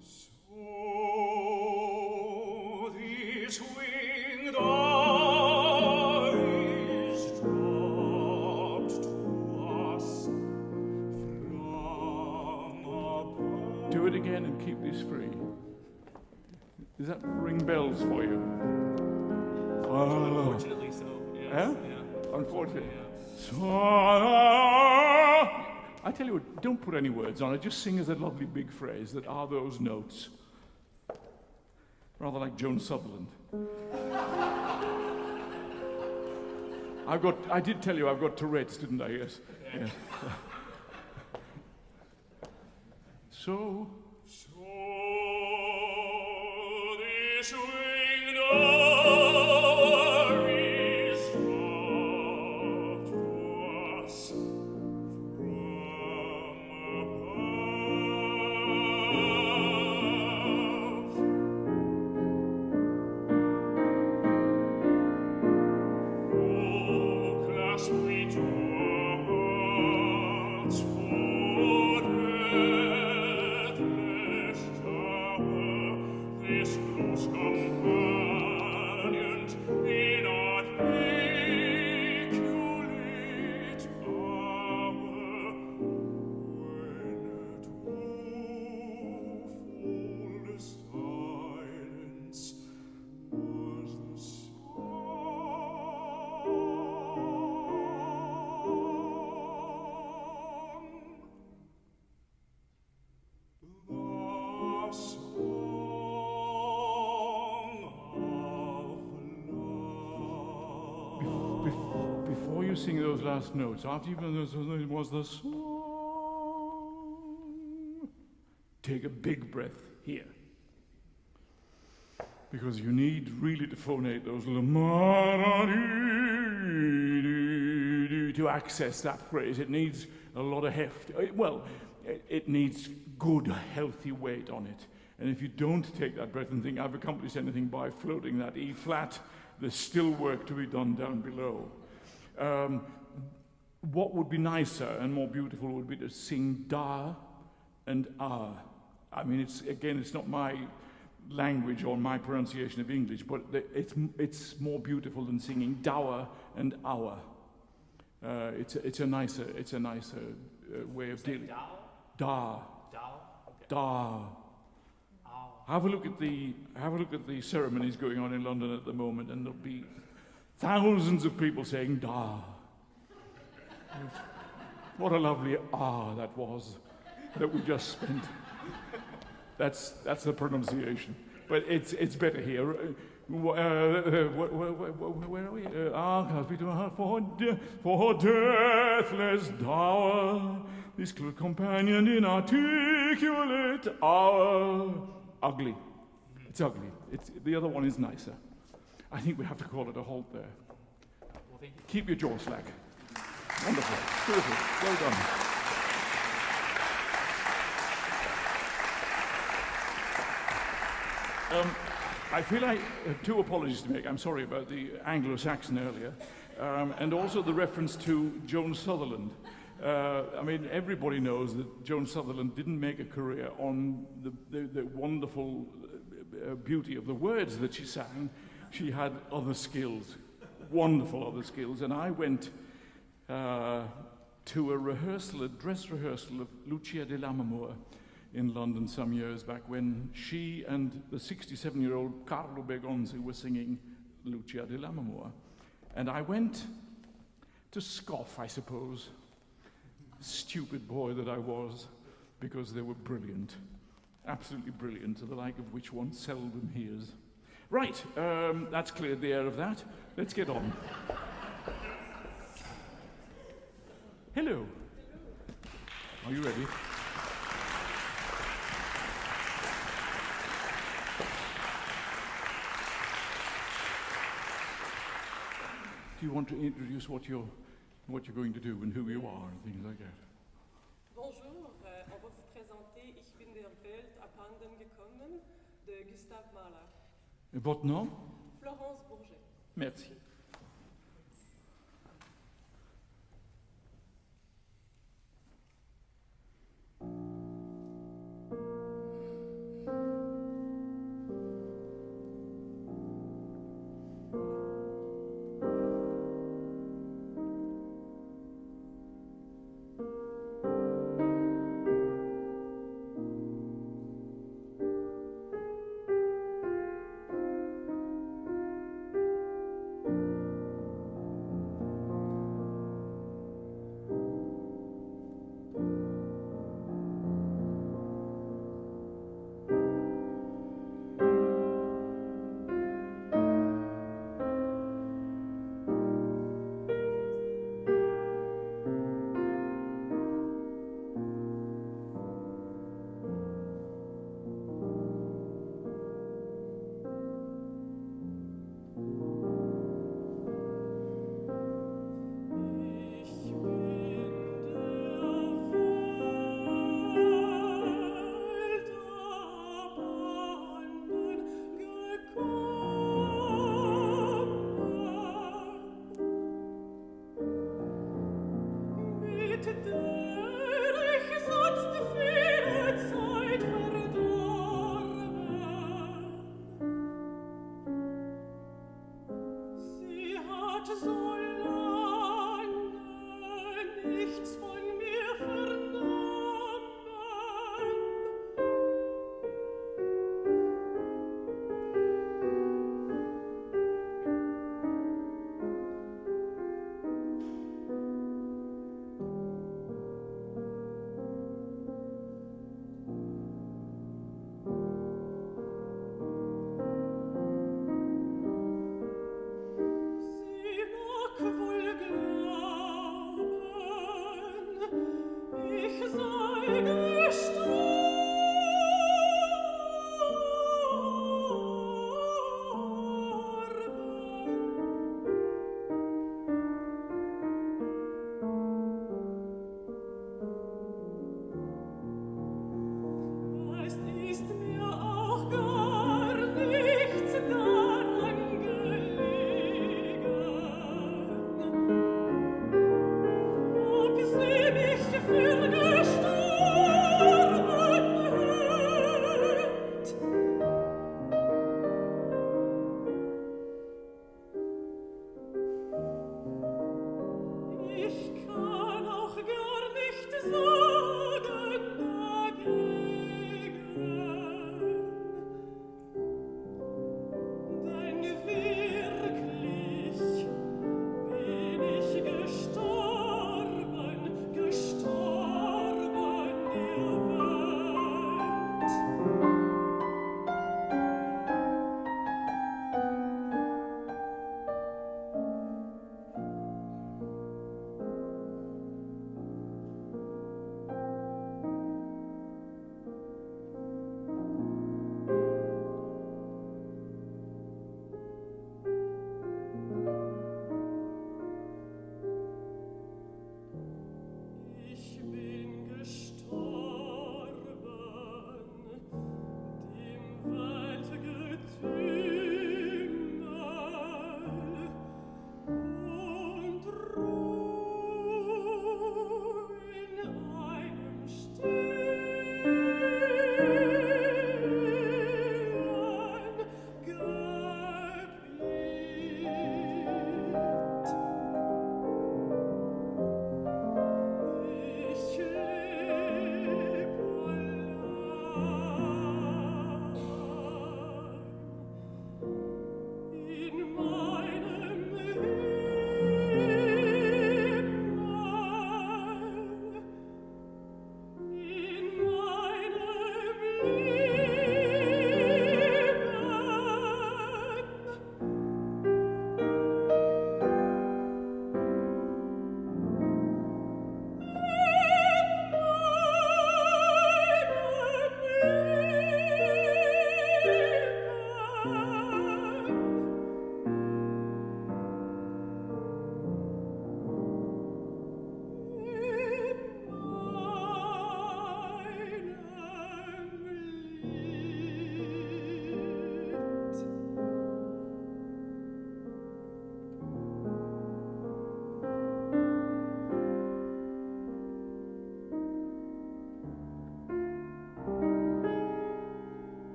So this winged hour is dropped to us from above. Do it again and keep this free. Does that ring bells for you? Unfortunately so, yes. Huh? Yeah. Unfortunately. Yeah. So, I tell you what, don't put any words on it. Just sing as a lovely big phrase that are those notes. Rather like Joan Sutherland. I did tell you I've got Tourette's, didn't I? Yes. Yes. So this winged hour is dropped to us from above. Oh, clasp me to our hearts for deathless tower, this close companion in our immaculate hour, when twofold silence was the before you sing those last notes, after you've done those, it was the song. Take a big breath here. Because you need really to phonate those little to access that phrase. It needs a lot of heft. It needs good, healthy weight on it. And if you don't take that breath and think, I've accomplished anything by floating that E flat, there's still work to be done down below. What would be nicer and more beautiful would be to sing da and ah. I mean, it's not my language or my pronunciation of English, but it's more beautiful than singing dower and hour. It's a nicer way of dealing. Da. Okay. Da. Have a look at the ceremonies going on in London at the moment, and there'll be thousands of people saying da. What a lovely that was that we just spent. That's the pronunciation, but it's better here. Where are we? Cast me to a heart for deathless dower, this close companion inarticulate hour. Ugly. It's ugly. The other one is nicer. I think we have to call it a halt there. Well, thank you. Keep your jaw slack. Wonderful. Terrific. Well done. I feel like two apologies to make. I'm sorry about the Anglo-Saxon earlier, and also the reference to Joan Sutherland. I mean, everybody knows that Joan Sutherland didn't make a career on the wonderful beauty of the words that she sang. She had other skills, wonderful other skills, and I went to a dress rehearsal of Lucia di Lammermoor in London some years back, when she and the 67-year-old Carlo Bergonzi were singing Lucia di Lammermoor. And I went to scoff, I suppose, stupid boy that I was, because they were brilliant, absolutely brilliant, to the like of which one seldom hears. Right, that's cleared the air of that. Let's get on. Hello. Are you ready? Do you want to introduce what you're going to do and who you are and things like that? Bonjour, on va vous présenter Ich bin der Welt abhanden gekommen de Gustav Mahler. Votre nom? Florence Bourget. Merci.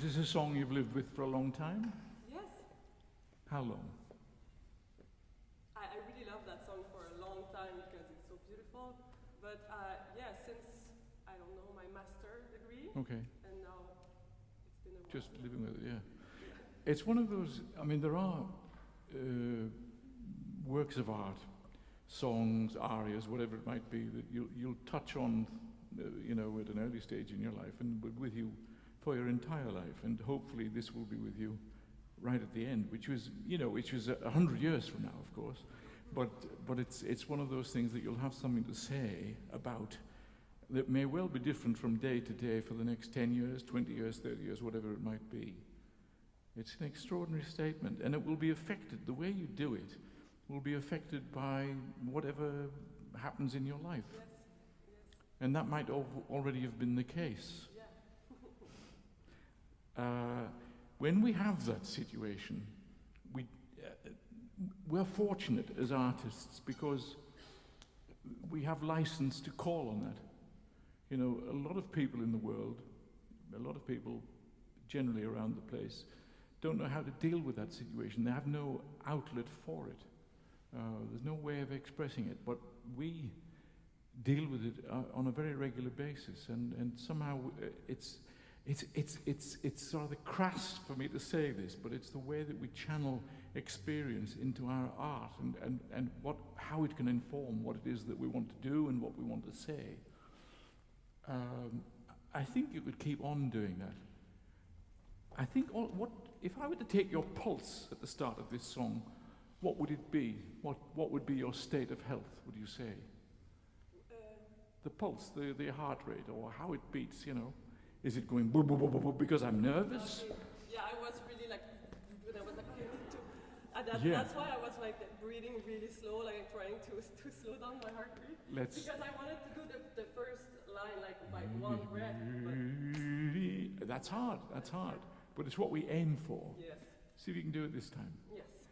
Is this a song you've lived with for a long time? Yes, How long? I really love that song for a long time because it's so beautiful. But yeah, since, I don't know, my master degree, Okay, and now it's been a while. just living with it, yeah. It's one of those, I mean, there are works of art, songs, arias, whatever it might be, that you'll touch on, you know, at an early stage in your life and with you for your entire life. And hopefully this will be with you right at the end, which was 100 years from now, of course. But it's one of those things that you'll have something to say about that may well be different from day to day for the next 10 years, 20 years, 30 years, whatever it might be. It's an extraordinary statement, and it will be affected, the way you do it will be affected by whatever happens in your life. Yes, And that might already have been the case. yeah. When we have that situation, we're fortunate as artists because we have license to call on that. You know, a lot of people in the world, a lot of people generally around the place, don't know how to deal with that situation. They have no outlet for it. There's no way of expressing it, but we deal with it on a very regular basis, and somehow it's sort of the crass for me to say this, but it's the way that we channel experience into our art and how it can inform what it is that we want to do and what we want to say. I think you could keep on doing that. I think if I were to take your pulse at the start of this song, what would it be? What would be your state of health, would you say? The pulse, the heart rate, or how it beats, you know. Is it going boop, boop, boop, boop, boop because I'm nervous? Okay. Yeah, I was really like, when I was like, I need to. That's why I was like breathing really slow, like trying to slow down my heartbeat. Because I wanted to do the first line like by one breath. But That's hard, but it's what we aim for. yes, See if you can do it this time. yes.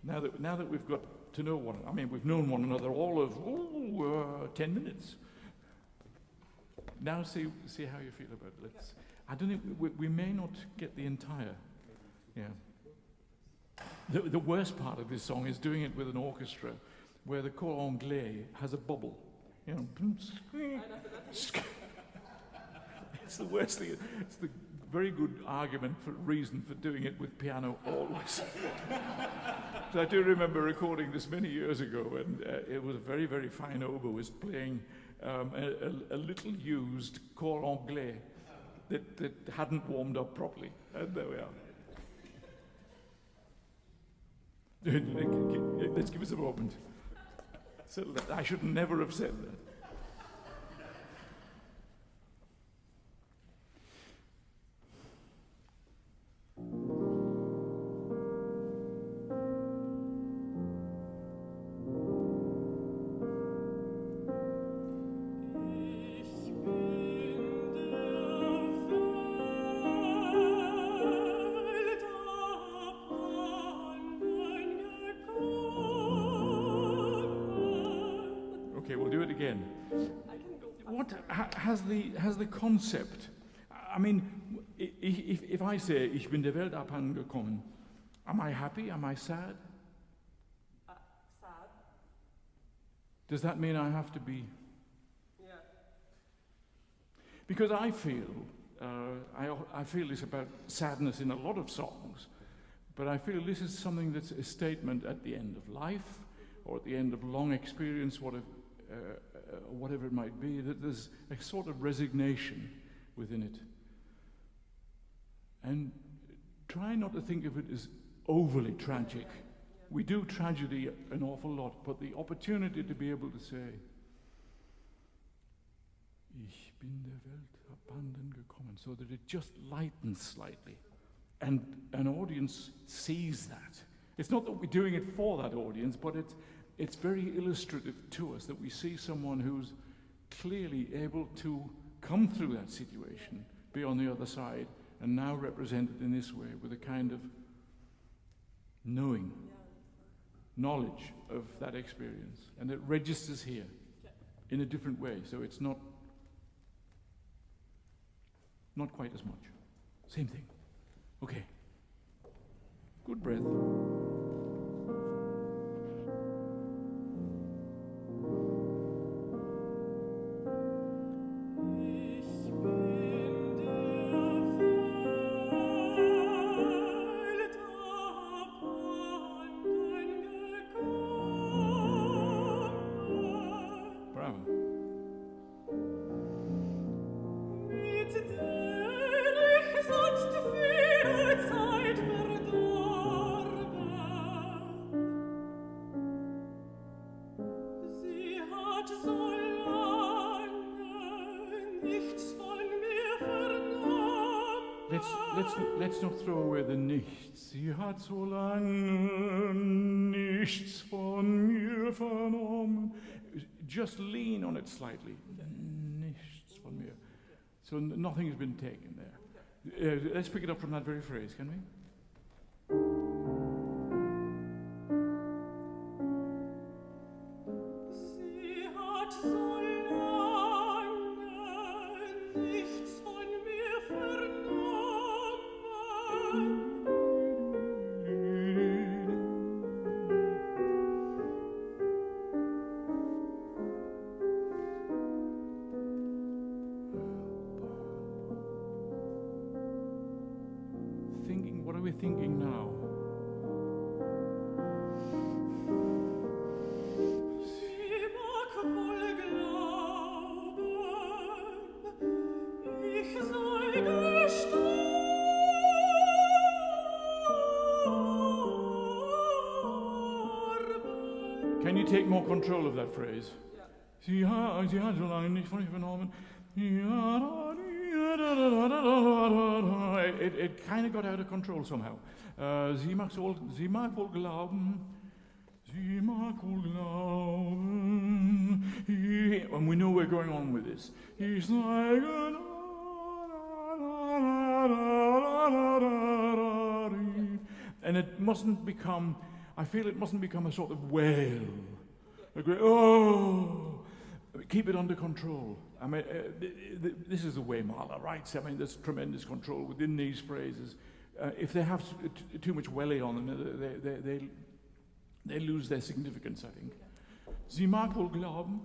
Now that we've got to know we've known one another all of 10 minutes. Now see how you feel about it. I don't think we may not get the entire. Yeah. The worst part of this song is doing it with an orchestra, where the cor anglais has a bubble. You know. It's the worst thing. It's the very good reason for doing it with piano always. So I do remember recording this many years ago, and it was a very, very fine oboist playing a little used cor anglais that hadn't warmed up properly. And there we are. Let's give us a moment. So I should never have said that. Okay, we'll do it again. What has the concept? I mean, if I say, ich bin der Welt abhandengekommen, am I happy? Am I sad? Sad. Does that mean I have to be? Yeah. Because I feel this about sadness in a lot of songs, but I feel this is something that's a statement at the end of life, or at the end of long experience, whatever it might be, that there's a sort of resignation within it. And try not to think of it as overly tragic. We do tragedy an awful lot, but the opportunity to be able to say, ich bin der Welt abhanden gekommen, so that it just lightens slightly. And an audience sees that. It's not that we're doing it for that audience, but it's very illustrative to us that we see someone who's clearly able to come through that situation, be on the other side, and now represented in this way with a kind of knowledge of that experience. And it registers here in a different way, so it's not quite as much. Same thing. Okay. Good breath. Let's not throw away the nichts. Sie hat so lange nichts von mir vernommen. Just lean on it slightly. Nichts von mir. So nothing has been taken there. Let's pick it up from that very phrase, can we? What are we thinking now? Can you take more control of that phrase? Yeah. Sie hat so lange nicht von mir vernommen. It kind of got out of control somehow. Sie mag wohl glauben, and we know we're going on with this. He's like and it mustn't become, I feel it mustn't become a sort of wail. Keep it under control. I mean, this is the way Mahler writes. I mean, there's tremendous control within these phrases. If they have too much welly on them, they lose their significance, I think. Sie mag wohl glauben.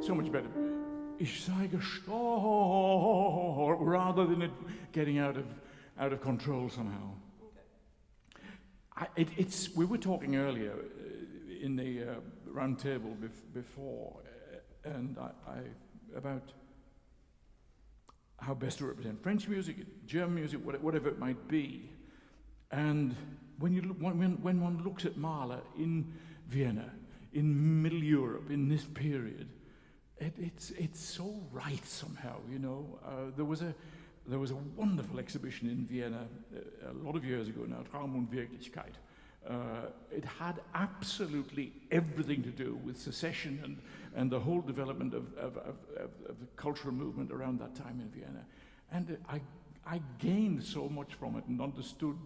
So much better. Ich sei gestorben, rather than it getting out of control somehow. We were talking earlier in the round table before, and I about how best to represent French music, German music, whatever it might be. And when one looks at Mahler in Vienna, in Middle Europe, in this period, it's so right somehow, you know. There was a wonderful exhibition in Vienna a lot of years ago now, Traum und Wirklichkeit. It had absolutely everything to do with secession and the whole development of the cultural movement around that time in Vienna. And I gained so much from it and understood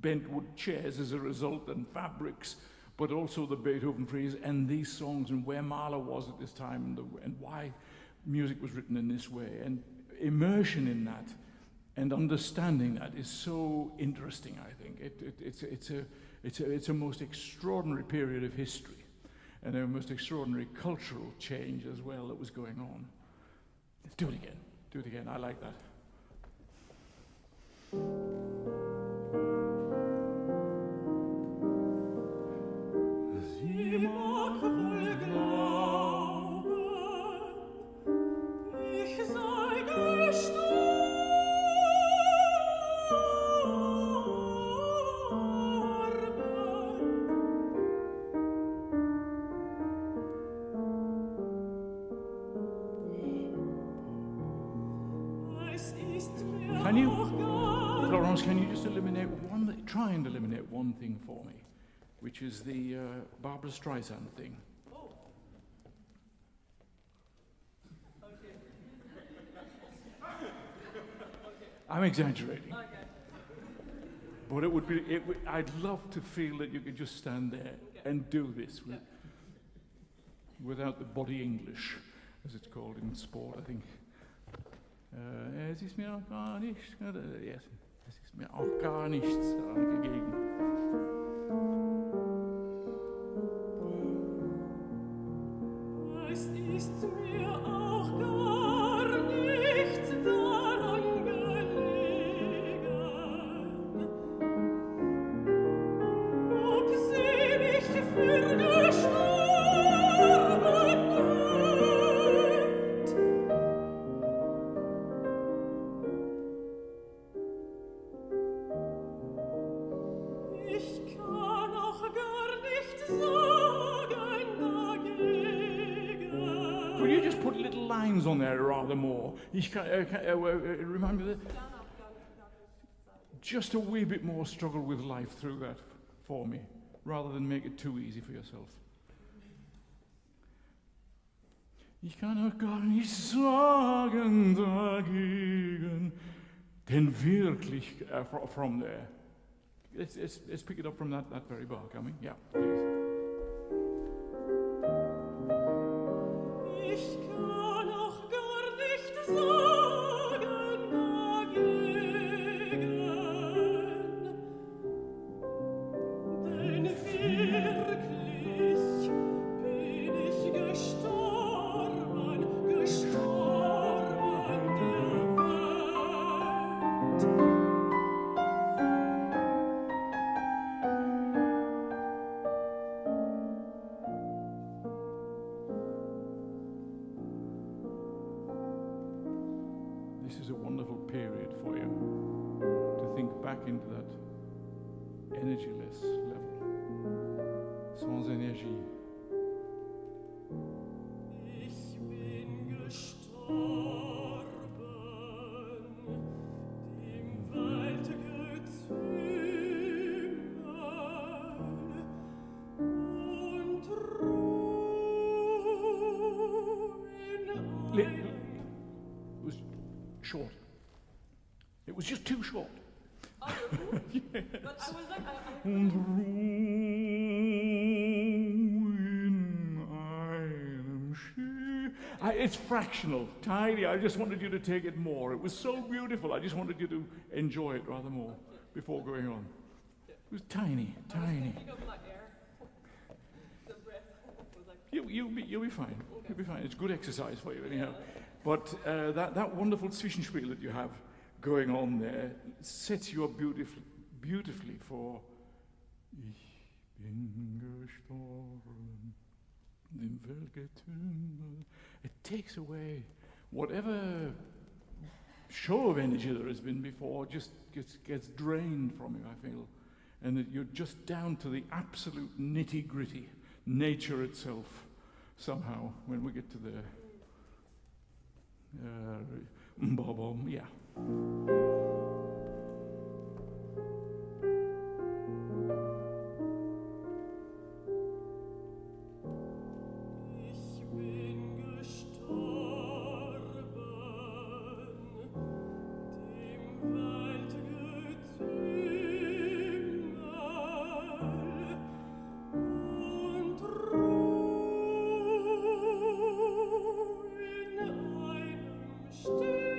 bent wood chairs as a result and fabrics, but also the Beethoven frieze and these songs and where Mahler was at this time and why music was written in this way. And immersion in that and understanding that is so interesting, I think. It's a most extraordinary period of history and a most extraordinary cultural change as well that was going on. Let's do it again. I like that. Florence, can you just try and eliminate one thing for me, which is the Barbara Streisand thing. I'm exaggerating. Okay. But I'd love to feel that you could just stand there and do this without the body English, as it's called in sport, I think. Es ist mir auch gar nichts, yes, es ist mir auch gar nichts gegeben. Es ist mir auch gar nichts daran gelegen, ob sie mich für gestorben hält. Ich kann auch gar nicht sagen dagegen. Could you just put little lines on there rather more? Remind me that. Just a wee bit more struggle with life through that for me, rather than make it too easy for yourself. Ich kann auch gar nicht sagen dagegen, denn wirklich, from there. Let's pick it up from that very bar, can we? Yeah, please. Ich kann auch gar nicht sagen dagegen, denn wirklich bin ich gestorben der Welt. This is a wonderful period for you to think back into that energyless level, sans énergie. Ich bin gestorben, dem Wald gezwungen und ruhen It was short. It was just too short. Oh, yeah. But I was like, Und ruhen einem Schiff. It's fractional, tiny. I just wanted you to take it more. It was so beautiful. I just wanted you to enjoy it rather more before going on. It was tiny, I was tiny. thinking of my air. The breath was like, You'll be fine. You'll be fine. It's good exercise for you anyhow. But that wonderful Zwischenspiel that you have going on there sets you up beautifully for Ich bin gestorben, dem Welt getümmelt. It takes away whatever show of energy there has been before, just gets drained from you, I feel. And that you're just down to the absolute nitty-gritty nature itself somehow when we get to the bom, yeah. ich bin gestorben, dem Wald gezwungen und ruh in einem Stehen.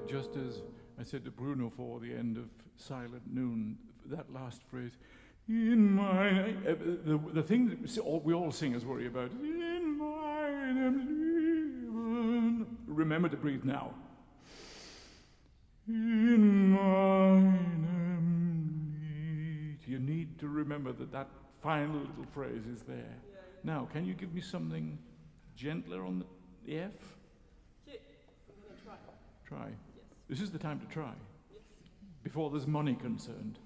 just as I said to Bruno for the end of Silent Noon, that last phrase, in my, the thing that we all singers worry about, in meinem Leben. Remember to breathe now. In meinem Lied. You need to remember that final little phrase is there. Yeah. Now, can you give me something gentler on the F? Yeah, I'm gonna try. Try. Yes. This is the time to try. Yes. Before there's money concerned.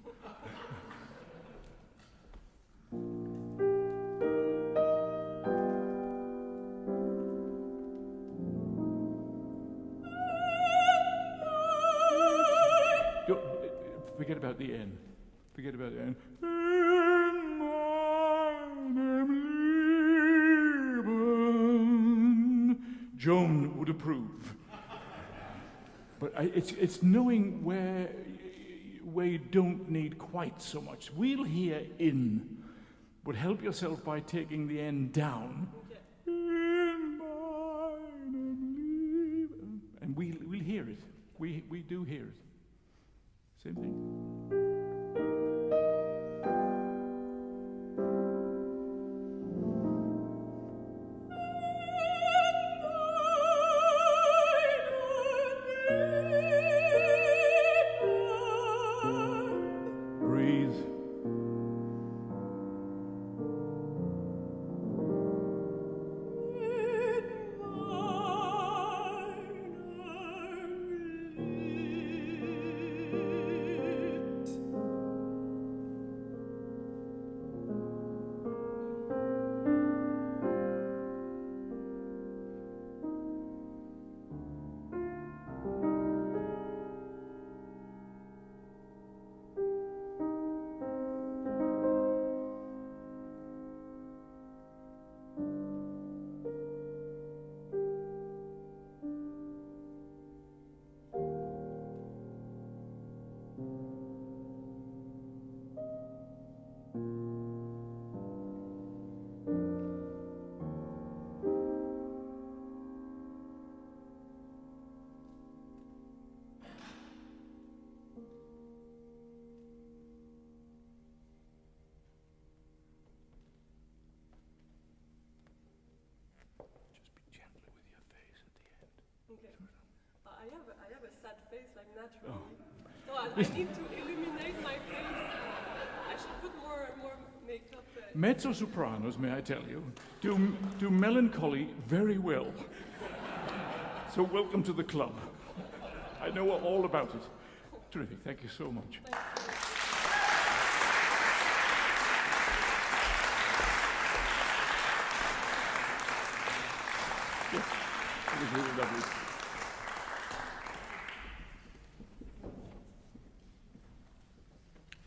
Forget about the N. Forget about the N. In meinem Leben. Joan would approve. But it's knowing where you don't need quite so much. We'll hear in, but help yourself by taking the N down. Okay. In meinem Leben. And we'll hear it. We do hear it. Same thing. Breathe. Okay. I have a sad face, like naturally. So I need to illuminate my face. I should put more makeup. Mezzo-sopranos, may I tell you, do melancholy very well. So welcome to the club. I know all about it. Terrific, thank you so much. Yes, it was really lovely.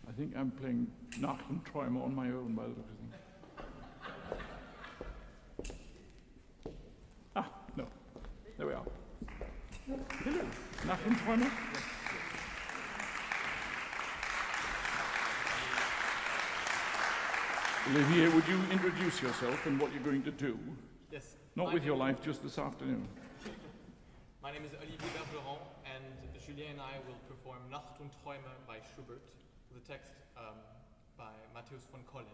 I think I'm playing Nacht und Träume on my own by the looks of things. Ah, no. There we are. Hello. Nacht und Träume. Olivier, would you introduce yourself and what you're going to do? Yes. Not with your life, just this afternoon. My name is Olivier Bergeron, and Julien and I will perform Nacht und Träume by Schubert, with a text by Matthäus von Collin.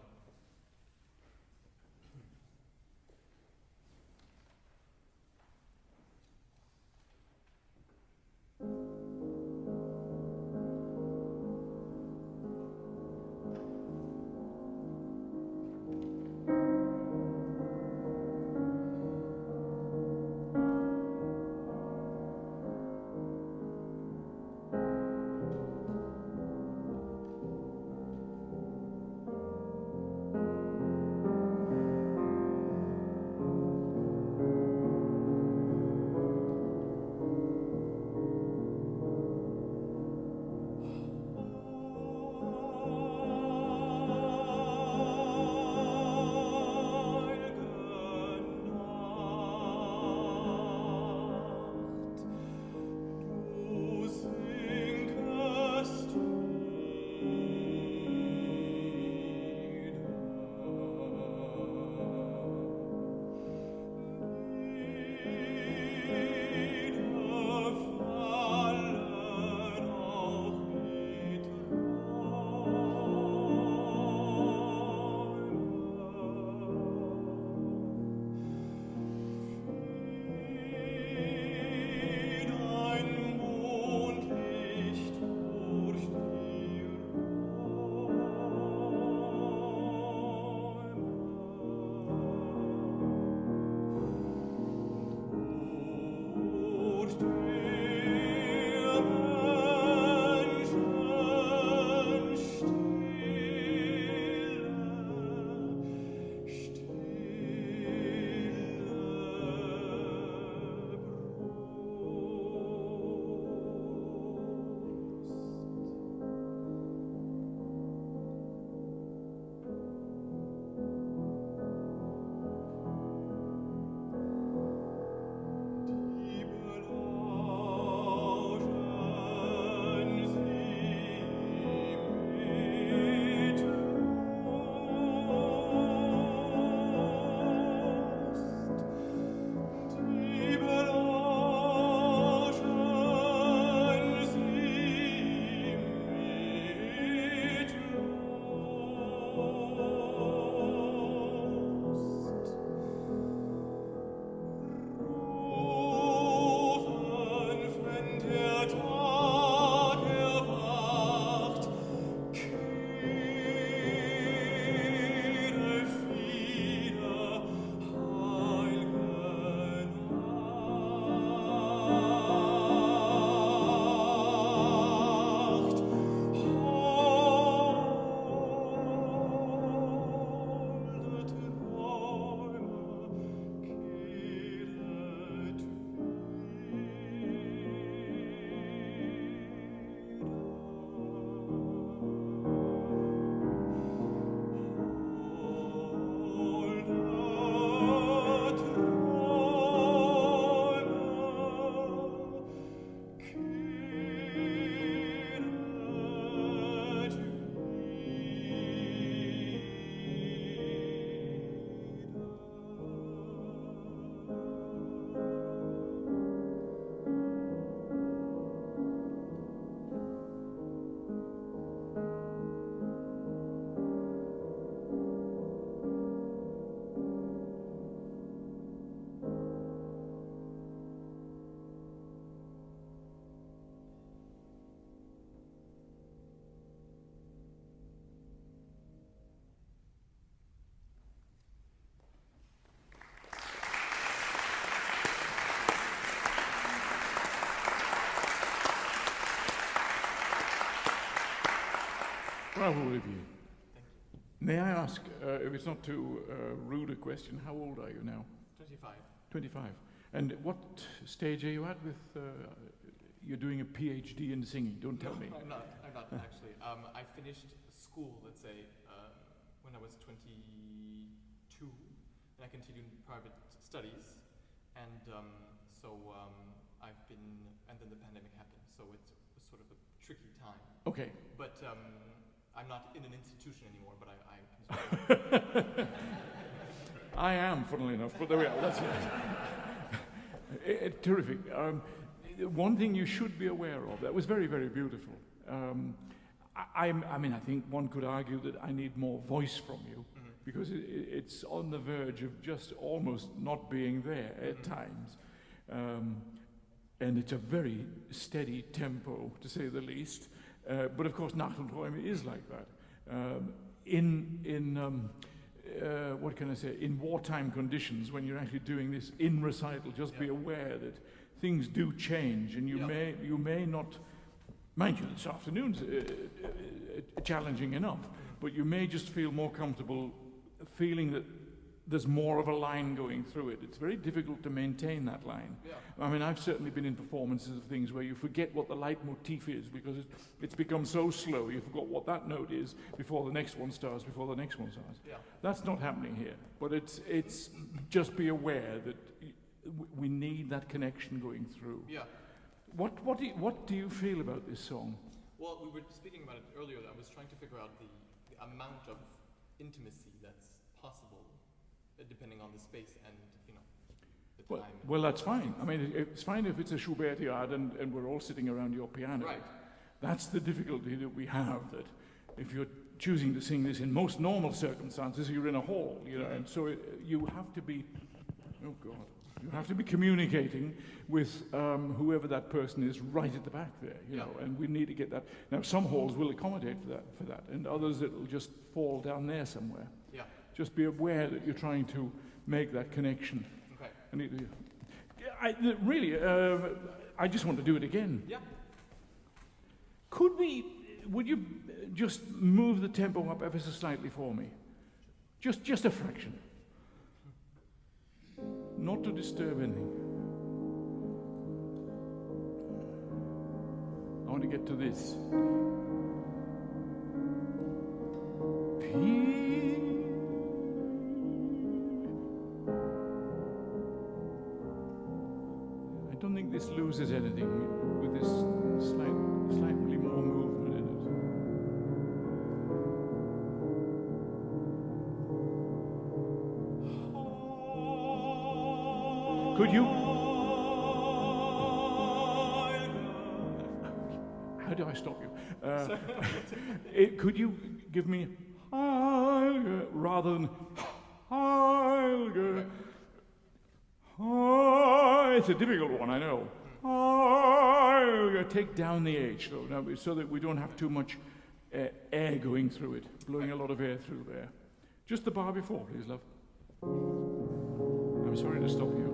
Bravo, Olivier. Thank you. May I ask, if it's not too rude a question, how old are you now? 25. 25. And what stage are you at with, you're doing a PhD in singing, don't tell me. I'm not actually. I finished school, let's say, when I was 22, and I continued private studies, and I've been, and then the pandemic happened, so it was sort of a tricky time. Okay. But I'm not in an institution anymore, but I I am, funnily enough, but there we are. That's it. Terrific. One thing you should be aware of, that was very, very beautiful. I mean, I think one could argue that I need more voice from you, because it's on the verge of just almost not being there at times. And it's a very steady tempo, to say the least. But of course, Nacht und Träume is like that. What can I say? In wartime conditions, when you're actually doing this in recital, just be aware that things do change, and you may not. Mind you, this afternoon's challenging enough, but you may just feel more comfortable feeling that there's more of a line going through it. It's very difficult to maintain that line. Yeah. I mean, I've certainly been in performances of things where you forget what the leitmotif is because it's become so slow, you forgot what that note is before the next one starts, before the next one starts. Yeah. That's not happening here, but it's just be aware that we need that connection going through. Yeah. What do you feel about this song? Well, we were speaking about it earlier. I was trying to figure out the amount of intimacy that's possible, depending on the space and the time. Well, that's fine. I mean, it's fine if it's a Schubertiade and we're all sitting around your piano. Right. That's the difficulty that we have. That if you're choosing to sing this in most normal circumstances, you're in a hall, and so you have to be. Oh God. You have to be communicating with whoever that person is right at the back there, and we need to get that. Now, some halls will accommodate for that, and others it will just fall down there somewhere. Yeah. Just be aware that you're trying to make that connection. Okay. I just want to do it again. Yeah. Would you just move the tempo up ever so slightly for me? Just a fraction. Not to disturb anything. I want to get to this. I don't think this loses anything with this slightly more movement in it. Could you? How do I stop you? Could you give me rather than it's a difficult one, I know. Take down the H though, now, so that we don't have too much air going through it, blowing a lot of air through there. Just the bar before, please, love. I'm sorry to stop you.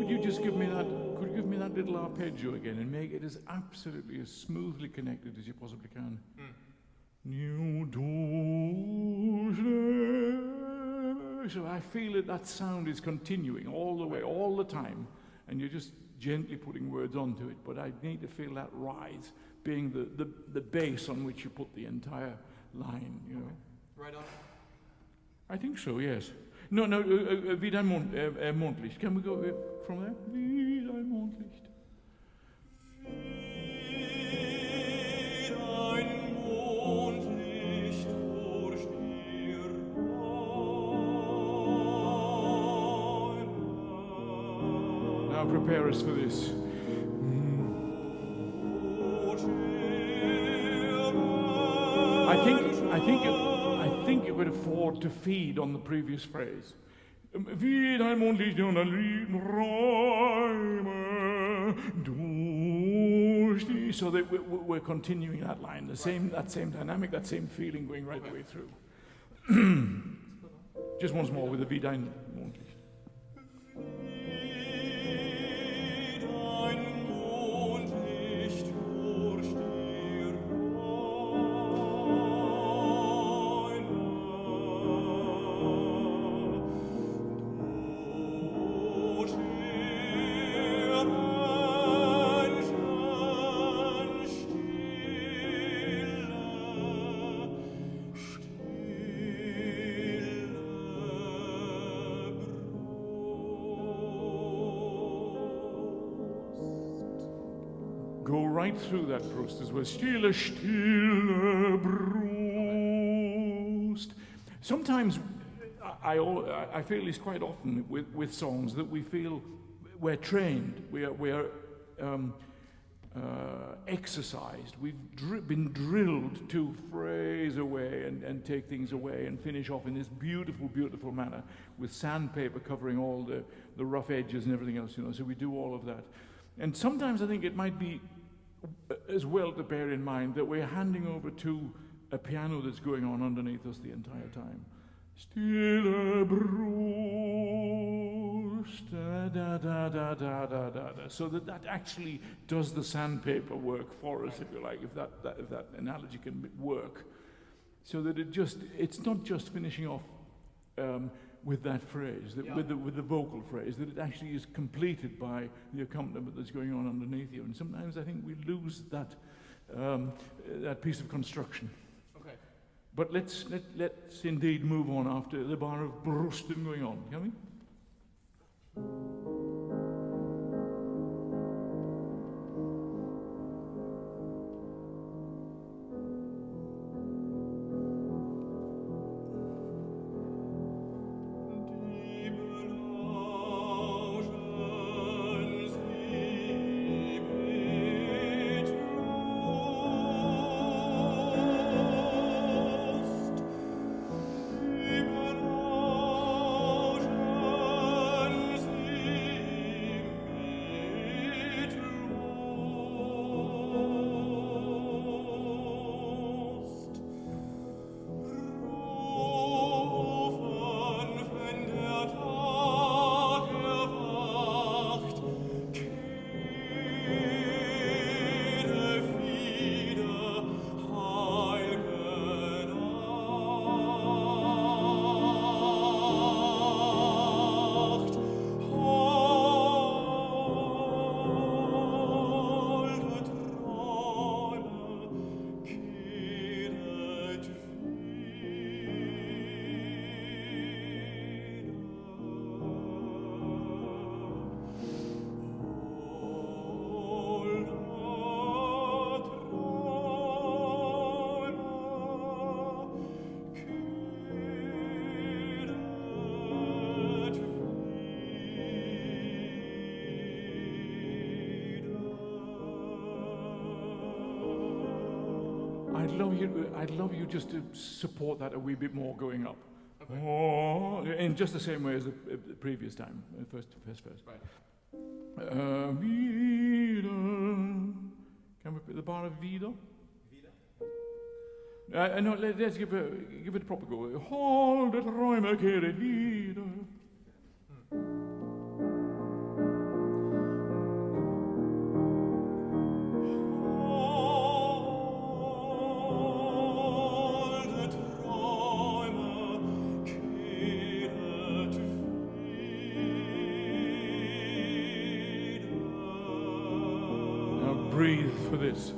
Could you give me that little arpeggio again and make it as absolutely as smoothly connected as you possibly can? So I feel that sound is continuing all the way, all the time, and you're just gently putting words onto it, but I need to feel that rise being the base on which you put the entire line, you know. Right on. I think so, yes. No, wieder Mondlicht. Can we go from there? Wieder Mondlicht. Now prepare us for this. I think you could afford to feed on the previous phrase. Wie dein Mondlicht und ein Träume durch die. So that we're continuing that line, that same dynamic, that same feeling going right the way through. Just once more with the Wie dein Mondlicht. Go right through that Brust as well. Stille, stille Brust. Sometimes I feel this quite often with songs that we feel we're trained, we are exercised. We've been drilled to phrase away and take things away and finish off in this beautiful, beautiful manner with sandpaper covering all the rough edges and everything else, you know. So we do all of that. And sometimes I think it might be as well to bear in mind that we're handing over to a piano that's going on underneath us the entire time. Stille Brust, da da da da da da da. So that actually does the sandpaper work for us, if you like, if that analogy can work. So that it's not just finishing off with that phrase, with the vocal phrase, that it actually is completed by the accompaniment that's going on underneath you. And sometimes I think we lose that piece of construction. Okay. But let's indeed move on after the bar of Brusten going on, can we? I'd love you just to support that a wee bit more going up. Okay. Oh, in just the same way as the previous time, first verse. Right. Wieder. Can we put the bar of wieder? Wieder? No, let's give it a proper go. Holde Träume kehret wieder. breathe for this.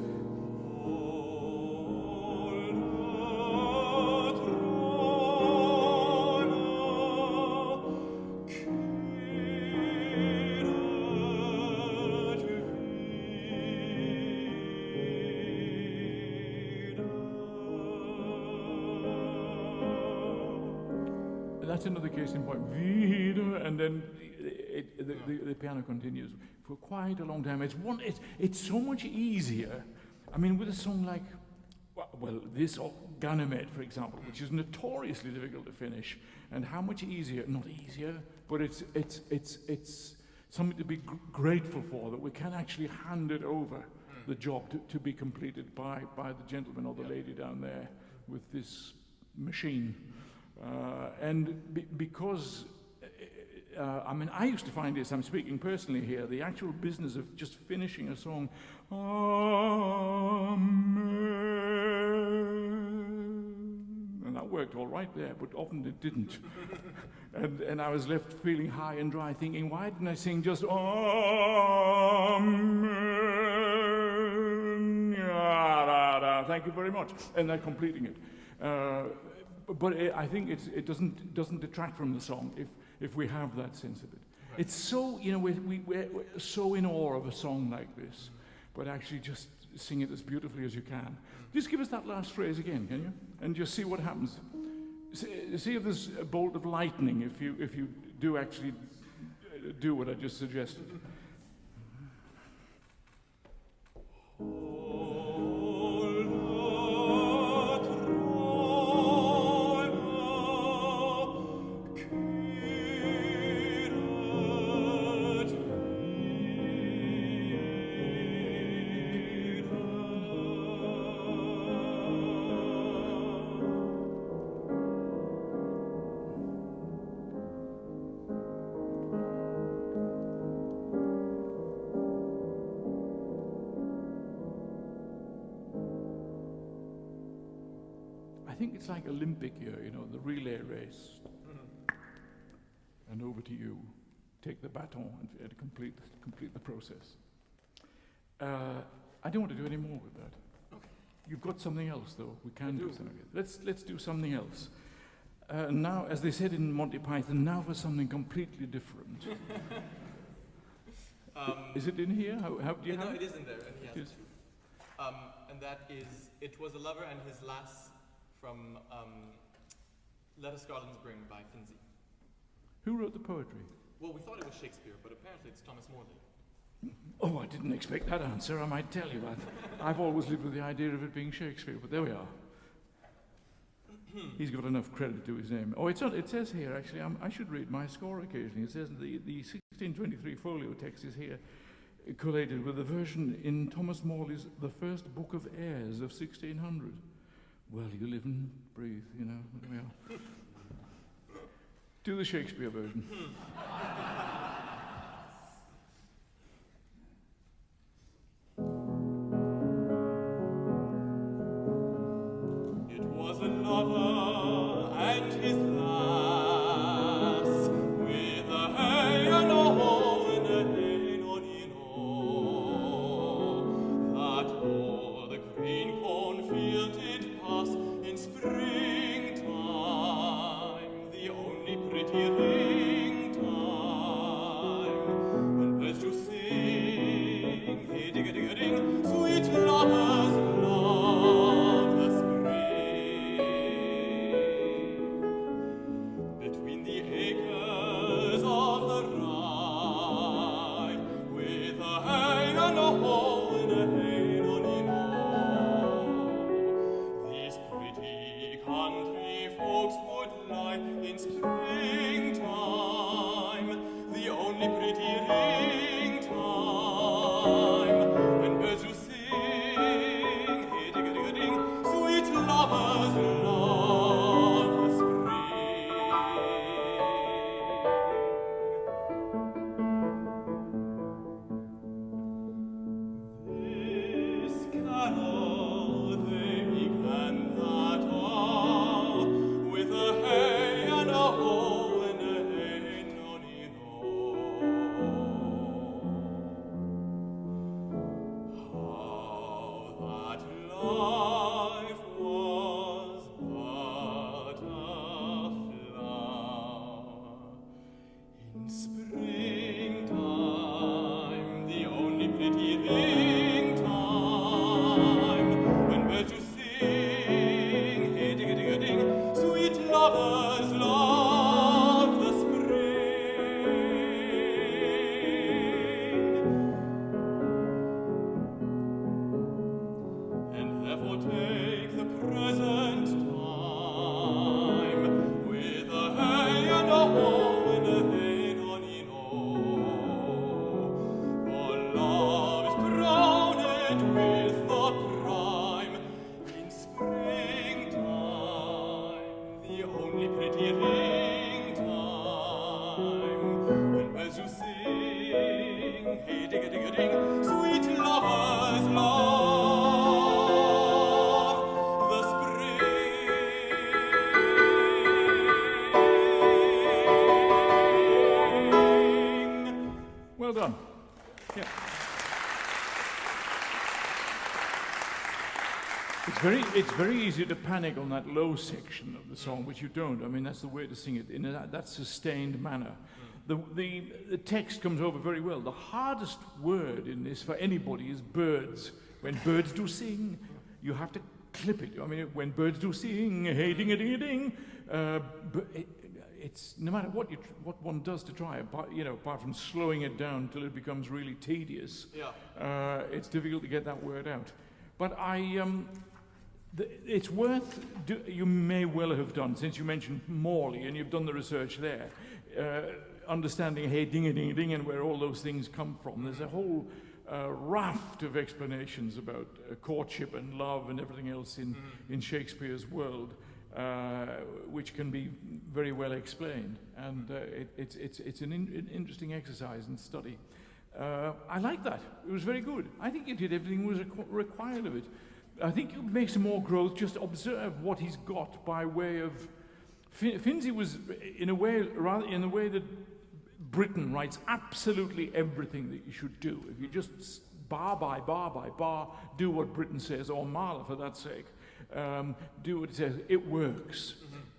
That's another case in point. And then the piano continues for quite a long time. It's so much easier. I mean, with a song like, well, this or Ganymede, for example, which is notoriously difficult to finish, and how much easier, not easier, but it's something to be grateful for, that we can actually hand it over, the job to be completed by the gentleman or the lady down there with this machine. Because, I mean, I used to find this, I'm speaking personally here, the actual business of just finishing a song, Amen, and that worked all right there, but often it didn't. and I was left feeling high and dry, thinking, why didn't I sing just Amen, thank you very much, and then completing it. But I think it doesn't detract from the song if we have that sense of it. Right. It's so, we're so in awe of a song like this, but actually just sing it as beautifully as you can. Just give us that last phrase again, can you? And just see what happens. See if there's a bolt of lightning if you do actually do what I just suggested. I think it's like Olympic here, the relay race. And over to you. Take the baton and complete the process. I don't want to do any more with that. Okay. You've got something else, though. We can do something else. Let's do something else. Now, as they said in Monty Python, now for something completely different. Is it in here? How do you have it? It is in there, and he has it too. And that is, it was a lover and his lass from Let a Garland Spring by Finzi. Who wrote the poetry? Well, we thought it was Shakespeare, but apparently it's Thomas Morley. Oh, I didn't expect that answer, I might tell you that. I've always lived with the idea of it being Shakespeare, but there we are. He's got enough credit to his name. Oh, it says here, actually, I should read my score occasionally. It says the 1623 folio text is here, collated with a version in Thomas Morley's The First Book of Airs of 1600. Well, you live and breathe, there we are. Do the Shakespeare version. It was a lover and his lass, with a hey and a ho and a hey nonny no, that o'er the green cornfield did pass in springtime, the only pretty ring time, when birds do sing, hey dig-a-dig-a-ding, sweet lovers love the spring. Between the acres of the rye, with a hey and a ho and a hey nonny no, these pretty country folks would lie in springtime, the only pretty ring time, when birds do sing, hey dig-a-dig-a-ding, sweet lovers love the spring. This carol they began that hour, with a hey and a ho and a hey nonny no. life was but a flower. In springtime, the only pretty ring time, when birds you sing, hey ding a ding a ding, sweet lovers love the spring. And therefore take the present time with a hey and a ho and a hey nonny no. For love is crowned with the prime in springtime, the only pretty ring time, when birds you sing, hey ding a ding a ding, sweet lovers love the spring. Well done. Yeah. It's very easy to panic on that low section of the song, which you don't. I mean, that's the way to sing it in that sustained manner. The text comes over very well. The hardest word in this for anybody is birds. When birds do sing, you have to clip it. I mean, when birds do sing, hey ding a ding a ding. It's no matter what one does to try, apart from slowing it down till it becomes really tedious. Yeah. It's difficult to get that word out. But it's worth. You may well have done, since you mentioned Morley and you've done the research there, understanding hey ding a ding a ding and where all those things come from. There's a whole raft of explanations about courtship and love and everything else in Shakespeare's world, which can be very well explained, and it's an interesting exercise and study. I like that. It was very good. I think you did everything was required of it. I think you make some more growth. Just observe what he's got by way of. Finzi was in a way that Britain writes absolutely everything that you should do. If you just bar by bar do what Britain says, or Mahler for that sake, do what it says, it works.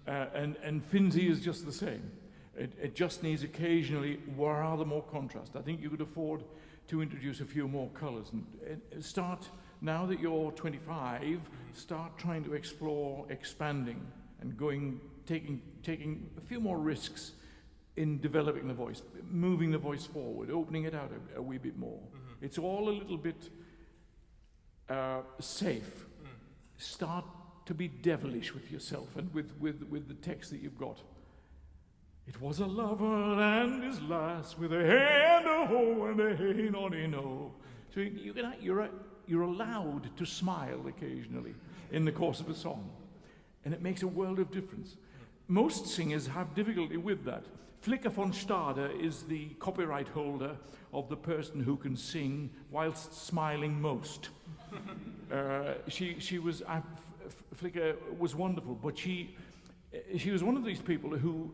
And Finzi is just the same. It just needs occasionally rather more contrast. I think you could afford to introduce a few more colours and start, now that you're 25, start trying to explore expanding and taking a few more risks in developing the voice, moving the voice forward, opening it out a wee bit more. It's all a little bit safe. Start to be devilish with yourself and with the text that you've got. It was a lover and his lass with a hey and a ho and a hey nonny no. So you're allowed to smile occasionally in the course of a song, and it makes a world of difference. Most singers have difficulty with that. Flicka von Stade is the copyright holder of the person who can sing whilst smiling most. Flicka was wonderful, but she was one of these people who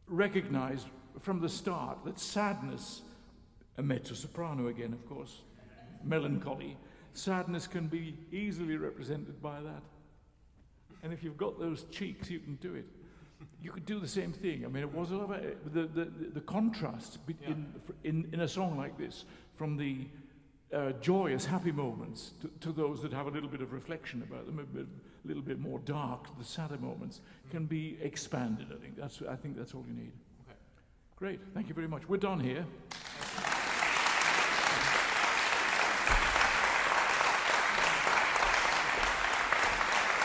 recognized from the start that sadness, a mezzo-soprano again, of course, melancholy, sadness can be easily represented by that. And if you've got those cheeks, you can do it. You could do the same thing. I mean, it was a lot of the contrast in a song like this, from the joyous, happy moments to those that have a little bit of reflection about them, a little bit more dark, the sadder moments, can be expanded. I think that's all you need. Okay. Great. Thank you very much. We're done here.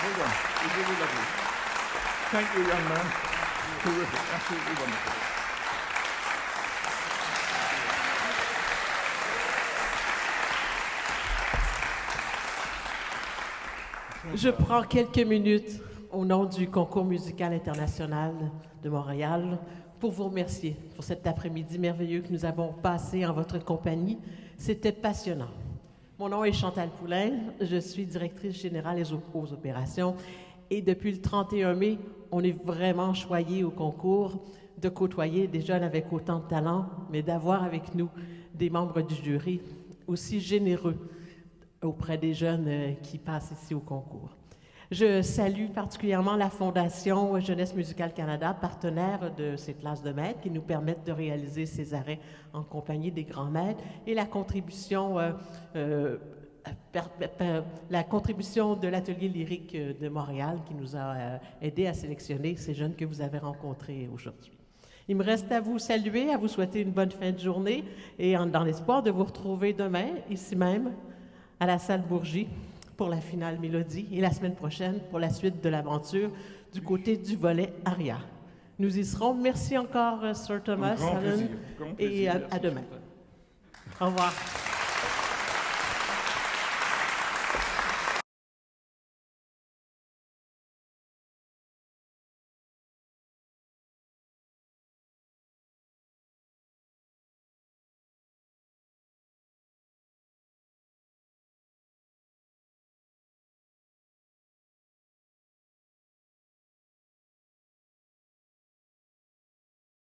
Well done. It was really lovely. Thank you, young man. Terrific. Absolutely wonderful. Je prends quelques minutes au nom du Concours musical international de Montréal pour vous remercier pour cet après-midi merveilleux que nous avons passé en votre compagnie. C'était passionnant. Mon nom est Chantal Poulain, je suis directrice générale aux opérations et depuis le 31 mai, on est vraiment choyés au concours de côtoyer des jeunes avec autant de talent, mais d'avoir avec nous des membres du jury aussi généreux auprès des jeunes qui passent ici au concours. Je salue particulièrement la Fondation Jeunesse musicale Canada, partenaire de ces classes de maîtres qui nous permettent de réaliser ces arrêts en compagnie des grands maîtres, et la contribution de l'Atelier lyrique de Montréal qui nous a aidés à sélectionner ces jeunes que vous avez rencontrés aujourd'hui. Il me reste à vous saluer, à vous souhaiter une bonne fin de journée et dans l'espoir de vous retrouver demain, ici même, à la Salle Bourgie, pour la finale mélodie, et la semaine prochaine pour la suite de l'aventure du côté du volet aria. Nous y serons. Merci encore, Sir Thomas, Alan, et à demain. Au revoir.